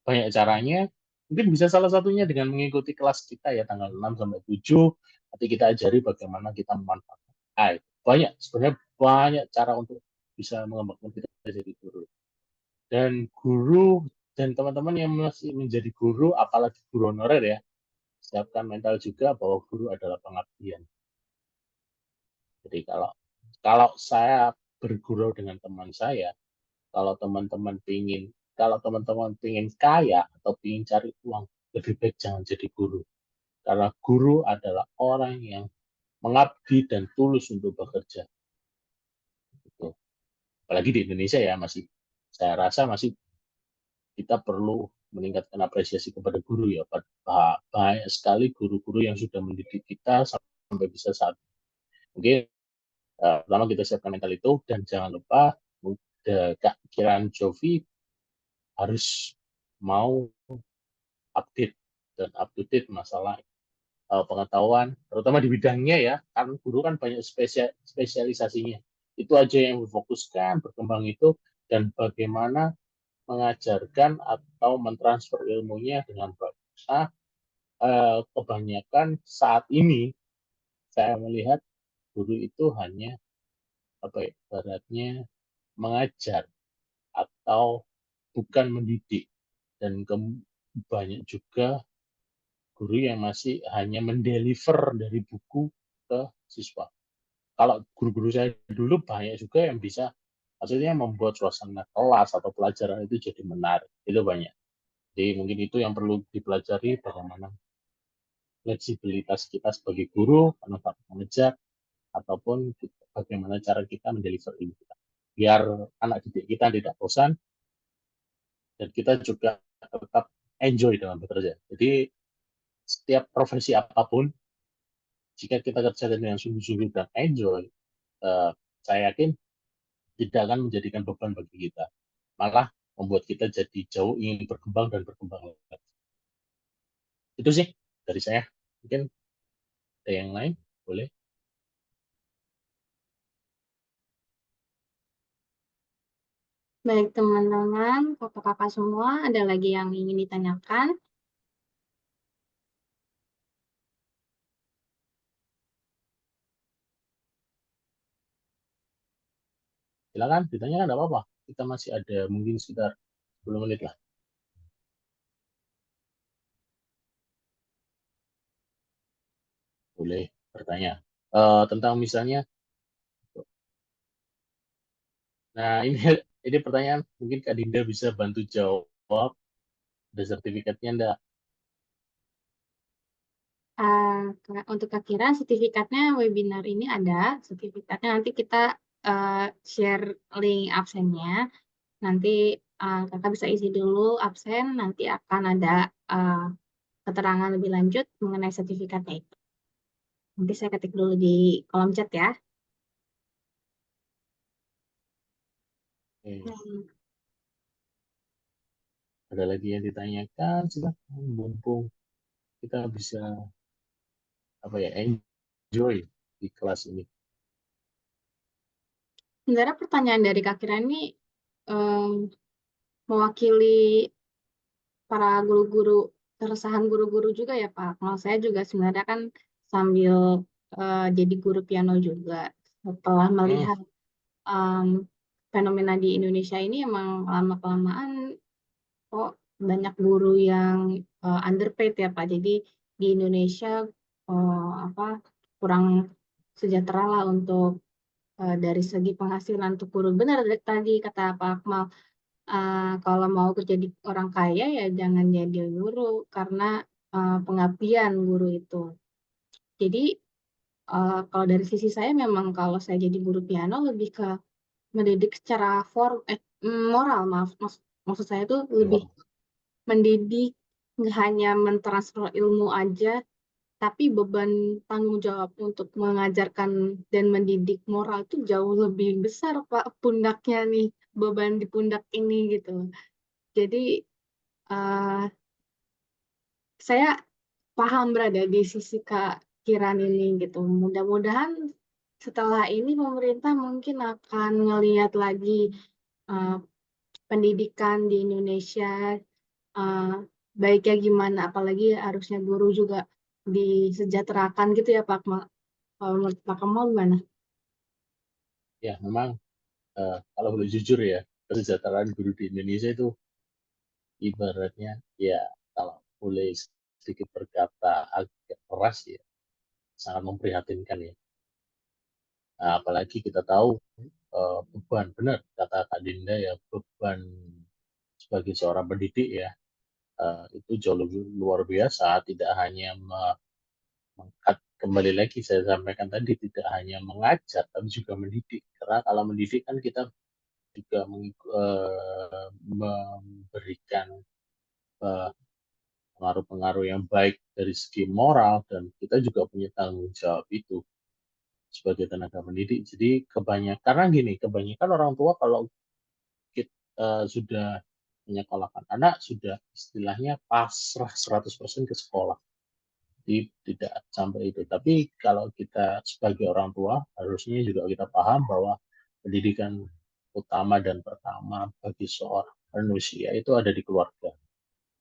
Banyak caranya, mungkin bisa salah satunya dengan mengikuti kelas kita ya tanggal 6 sampai 7, nanti kita ajari bagaimana kita memanfaatkan AI. Banyak, sebenarnya banyak cara untuk bisa mengembangkan kita jadi guru. Dan guru dan teman-teman yang masih menjadi guru, apalagi guru honorer ya, siapkan mental juga bahwa guru adalah pengabdian. Jadi kalau kalau saya bergurau dengan teman saya, kalau teman-teman pingin kalau teman-teman pingin kaya atau pingin cari uang, lebih baik jangan jadi guru. Karena guru adalah orang yang mengabdi dan tulus untuk bekerja. Gitu. Apalagi di Indonesia ya masih, saya rasa masih kita perlu meningkatkan apresiasi kepada guru ya. Banyak sekali guru-guru yang sudah mendidik kita sampai bisa saat ini. Mungkin pertama kita siapkan mental itu dan jangan lupa Kak Kiran Jovi harus mau update dan up to date masalah pengetahuan, terutama di bidangnya ya, kan guru kan banyak spesialisasinya. Itu aja yang difokuskan, berkembang itu, dan bagaimana mengajarkan atau mentransfer ilmunya dengan baik. Nah, kebanyakan saat ini saya melihat guru itu hanya apa ya, ibaratnya mengajar atau bukan mendidik, dan banyak juga guru yang masih hanya mendeliver dari buku ke siswa. Kalau guru-guru saya dulu banyak juga yang bisa, maksudnya membuat suasana kelas atau pelajaran itu jadi menarik. Itu banyak. Jadi mungkin itu yang perlu dipelajari, bagaimana fleksibilitas kita sebagai guru, manfaat mengejar, ataupun bagaimana cara kita mendeliver ilmu kita. Biar anak didik kita tidak bosan, dan kita juga tetap enjoy dalam bekerja. Jadi setiap profesi apapun, jika kita kerja dengan sungguh-sungguh dan enjoy, saya yakin tidak akan menjadikan beban bagi kita. Malah membuat kita jadi jauh ingin berkembang dan berkembang lagi. Itu sih dari saya. Mungkin ada yang lain, boleh. Baik teman-teman, kakak-kakak semua, ada lagi yang ingin ditanyakan? Silakan ditanyakan, tidak apa-apa. Kita masih ada mungkin sekitar 10 menit lah. Boleh bertanya. Tentang misalnya, nah ini ini pertanyaan mungkin Kak Dinda bisa bantu jawab. Ada sertifikatnya enggak? Untuk Kak Kira, sertifikatnya webinar ini ada. Sertifikatnya nanti kita share link absennya. Nanti kakak bisa isi dulu absen, nanti akan ada uh, keterangan lebih lanjut mengenai sertifikatnya itu. Nanti saya ketik dulu di kolom chat ya. Hmm. Ada lagi yang ditanyakan? Silakan, mumpung kita bisa enjoy di kelas ini. Sebenarnya pertanyaan dari Kak Kira ini mewakili para guru-guru, keresahan guru-guru juga ya Pak. Kalau saya juga sebenarnya kan sambil jadi guru piano juga. Setelah Hmm, melihat fenomena di Indonesia ini emang lama-kelamaan kok banyak guru yang underpaid ya Pak. Jadi di Indonesia kurang sejahtera lah untuk dari segi penghasilan untuk guru. Benar tadi kata Pak Akmal, kalau mau kerja di orang kaya ya jangan jadi guru karena pengabdian guru itu. Jadi kalau dari sisi saya memang kalau saya jadi guru piano lebih ke mendidik secara moral, maksud saya tuh lebih mendidik, nggak hanya mentransfer ilmu aja, tapi beban tanggung jawab untuk mengajarkan dan mendidik moral itu jauh lebih besar Pak pundaknya nih, beban di pundak ini gitu. Jadi eh, saya paham berada di sisi Kak Kiran ini gitu. Mudah-mudahan setelah ini pemerintah mungkin akan ngelihat lagi eh, pendidikan di Indonesia eh, baiknya gimana, apalagi harusnya guru juga disejahterakan gitu ya Pak Akmal. Kalau menurut Pak Akmal gimana? Ya, memang kalau boleh jujur ya, kesejahteraan guru di Indonesia itu ibaratnya ya kalau boleh sedikit berkata agak keras ya, sangat memprihatinkan ya. Nah, apalagi kita tahu beban, benar kata Kak Dinda ya, beban sebagai seorang pendidik ya, itu jauh lebih luar biasa, tidak hanya kembali lagi saya sampaikan tadi, tidak hanya mengajar tapi juga mendidik, karena kalau mendidik kan kita juga memberikan eh, pengaruh-pengaruh yang baik dari segi moral, dan kita juga punya tanggung jawab itu sebagai tenaga pendidik. Jadi kebanyakan, karena gini, kebanyakan orang tua kalau kita sudah menyekolahkan anak, sudah istilahnya pasrah 100% ke sekolah. Jadi tidak sampai itu. Tapi kalau kita sebagai orang tua, harusnya juga kita paham bahwa pendidikan utama dan pertama bagi seorang manusia itu ada di keluarga.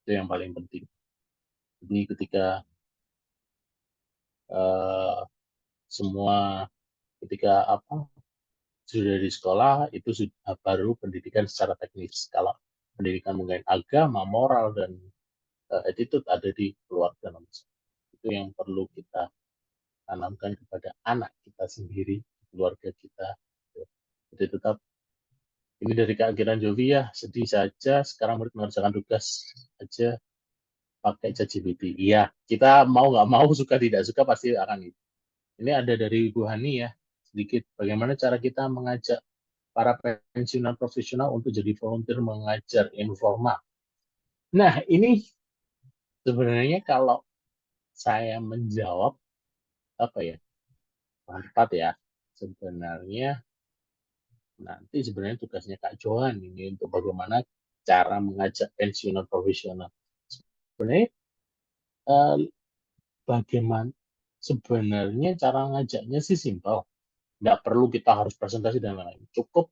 Itu yang paling penting. Jadi ketika uh, semua, ketika sudah di sekolah, itu sudah baru pendidikan secara teknis. Kalau pendidikan mengenai agama, moral, dan attitude ada di keluarga nomor satu. Itu yang perlu kita tanamkan kepada anak kita sendiri, keluarga kita. Jadi tetap, ini dari Kak Giran Jovi ya, sedih saja sekarang murid mengerjakan tugas aja pakai ChatGPT. Iya, kita mau nggak mau, suka tidak suka pasti akan itu. Ini ada dari Ibu Hani ya, sedikit bagaimana cara kita mengajak para pensiunan profesional untuk jadi volunteer mengajar informal. Nah, ini sebenarnya kalau saya menjawab apa ya, empat ya, sebenarnya nanti sebenarnya tugasnya Kak Johan ini untuk bagaimana cara mengajak pensiunan profesional. Sebenarnya eh, bagaimana sebenarnya cara ngajaknya sih simpel. Nggak perlu kita harus presentasi dan lain-lain. Cukup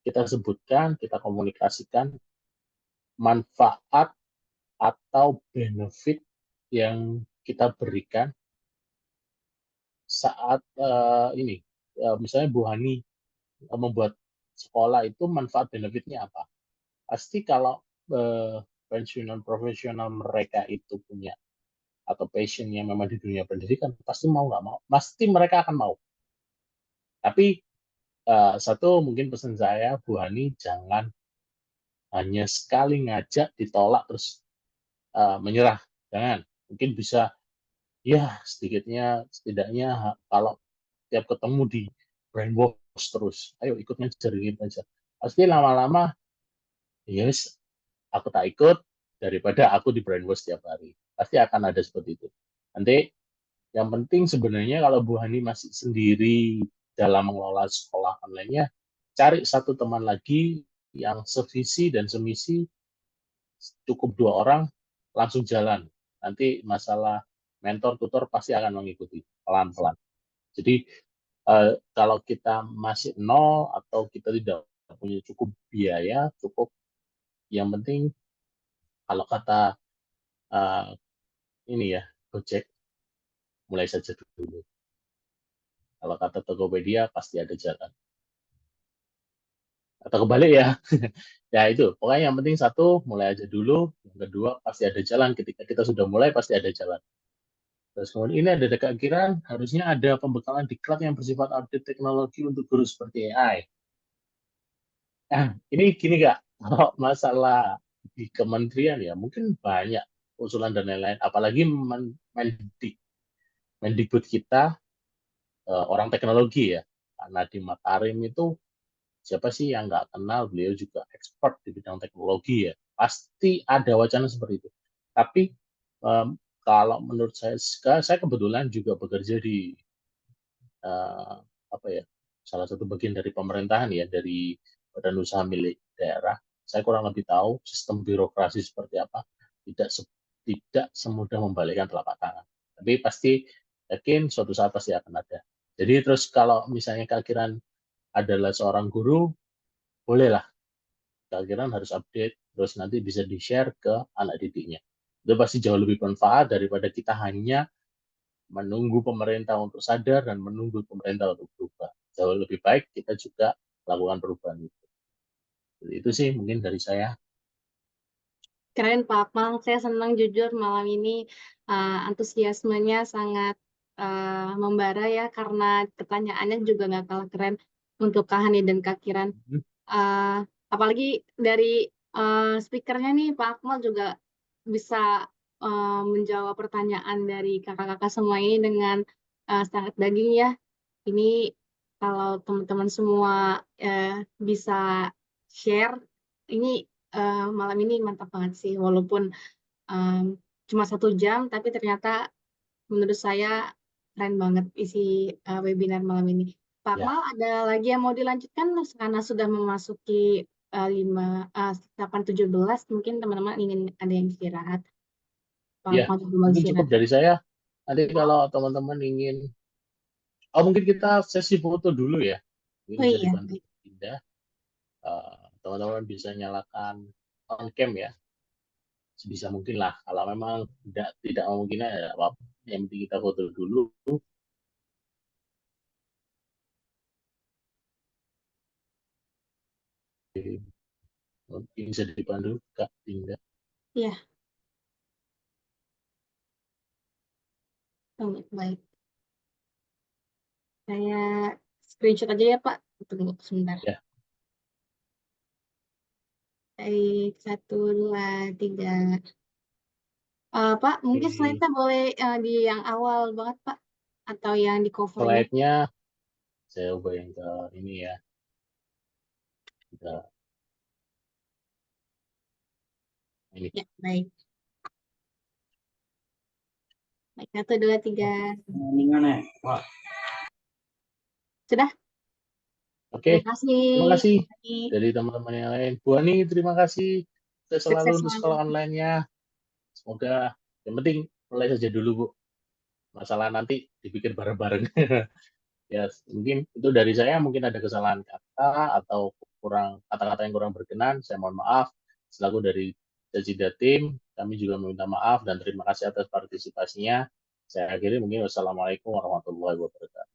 kita sebutkan, kita komunikasikan manfaat atau benefit yang kita berikan saat ini. Misalnya Bu Hani membuat sekolah itu manfaat benefitnya apa? Pasti kalau pensiunan profesional mereka itu punya atau passion yang memang di dunia pendidikan, pasti mau nggak mau, pasti mereka akan mau. Tapi satu mungkin pesan saya, Bu Hani, jangan hanya sekali ngajak ditolak terus menyerah. Jangan. Mungkin bisa ya setidaknya kalau tiap ketemu di brainwash terus. Ayo ikut ngajar gitu aja. Pasti lama-lama, yes, aku tak ikut daripada aku di brainwash tiap hari. Pasti akan ada seperti itu. Nanti yang penting sebenarnya kalau Bu Hani masih sendiri dalam mengelola sekolah online-nya, cari satu teman lagi yang sevisi dan semisi, cukup 2 orang, langsung jalan. nanti masalah mentor tutor pasti akan mengikuti pelan-pelan. Jadi kalau kita masih nol atau kita tidak punya cukup biaya, cukup, yang penting kalau kata ini ya, Gojek, mulai saja dulu. Kalau kata Tokopedia pasti ada jalan. Atau kebalik ya. Ya itu, pokoknya yang penting satu, mulai aja dulu. Yang kedua, pasti ada jalan. Ketika kita sudah mulai, pasti ada jalan. Terus kemudian ini ada kekhawatiran, harusnya ada pembekalan diklat yang bersifat update teknologi untuk guru seperti AI. Nah, ini gini Kak, kalau masalah di kementerian ya, mungkin banyak usulan dan lain-lain. Apalagi Mendikbud kita orang teknologi ya. Karena di Makarim itu siapa sih yang nggak kenal, beliau juga expert di bidang teknologi ya. Pasti ada wacana seperti itu. Tapi kalau menurut saya kebetulan juga bekerja di apa ya, salah satu bagian dari pemerintahan ya, dari badan usaha milik daerah. Saya kurang lebih tahu sistem birokrasi seperti apa. Tidak semudah membalikkan telapak tangan. Tapi pasti yakin suatu saat pasti akan ada. Jadi terus kalau misalnya keakhiran adalah seorang guru, bolehlah keakhiran harus update, terus nanti bisa di-share ke anak didiknya. Itu pasti jauh lebih bermanfaat daripada kita hanya menunggu pemerintah untuk sadar dan menunggu pemerintah untuk berubah. Jauh lebih baik kita juga lakukan perubahan itu. Jadi itu sih mungkin dari saya. Keren Pak Akmal, saya senang jujur malam ini antusiasmenya sangat membara ya karena pertanyaannya juga nggak kalah keren untuk Kak Hani dan Kak Kiran. Uh, Apalagi dari speakernya nih Pak Akmal juga bisa menjawab pertanyaan dari kakak-kakak semua ini dengan sangat daging ya. Ini kalau teman-teman semua uh, bisa share, ini malam ini mantap banget sih. Walaupun um, cuma 1 jam, tapi ternyata menurut saya keren banget isi webinar malam ini. Pak Ya, Akmal, ada lagi yang mau dilanjutkan karena sudah memasuki 8.17, mungkin teman-teman ingin ada yang istirahat. Pak ya, Akmal juga mau mungkin cukup istirahat. dari saya. Nanti kalau teman-teman ingin, oh mungkin kita sesi foto dulu ya. Mungkin Oh bisa iya, dibantu baik. pindah. Teman-teman bisa nyalakan on cam ya, sebisa mungkin lah. Kalau memang tidak mungkin ya apa, yang penting kita foto dulu. Mungkin bisa dibantu Kak Dinda. Iya, baik. Saya screenshot aja ya Pak. Tunggu sebentar. Ya, Baik, 1, 2, 3. Pak, mungkin ini slide-nya boleh di yang awal banget, Pak. Atau yang di covernya. slide-nya saya ubah yang ke ini ya. Kita ini. Ya, baik. Baik, 1, 2, 3. Sudah? Oke, Terima kasih. terima kasih Ini dari teman-teman yang lain. Bu Ani, terima kasih. Saya selalu sukses untuk selalu. sekolah online-nya. Semoga yang penting mulai saja dulu, Bu. Masalah nanti dipikir bareng-bareng. Ya, mungkin itu dari saya. Mungkin ada kesalahan kata atau kurang kata-kata yang kurang berkenan. Saya mohon maaf. Selaku dari Jajida Tim, kami juga meminta maaf dan terima kasih atas partisipasinya. Saya akhiri mungkin wassalamualaikum warahmatullahi wabarakatuh.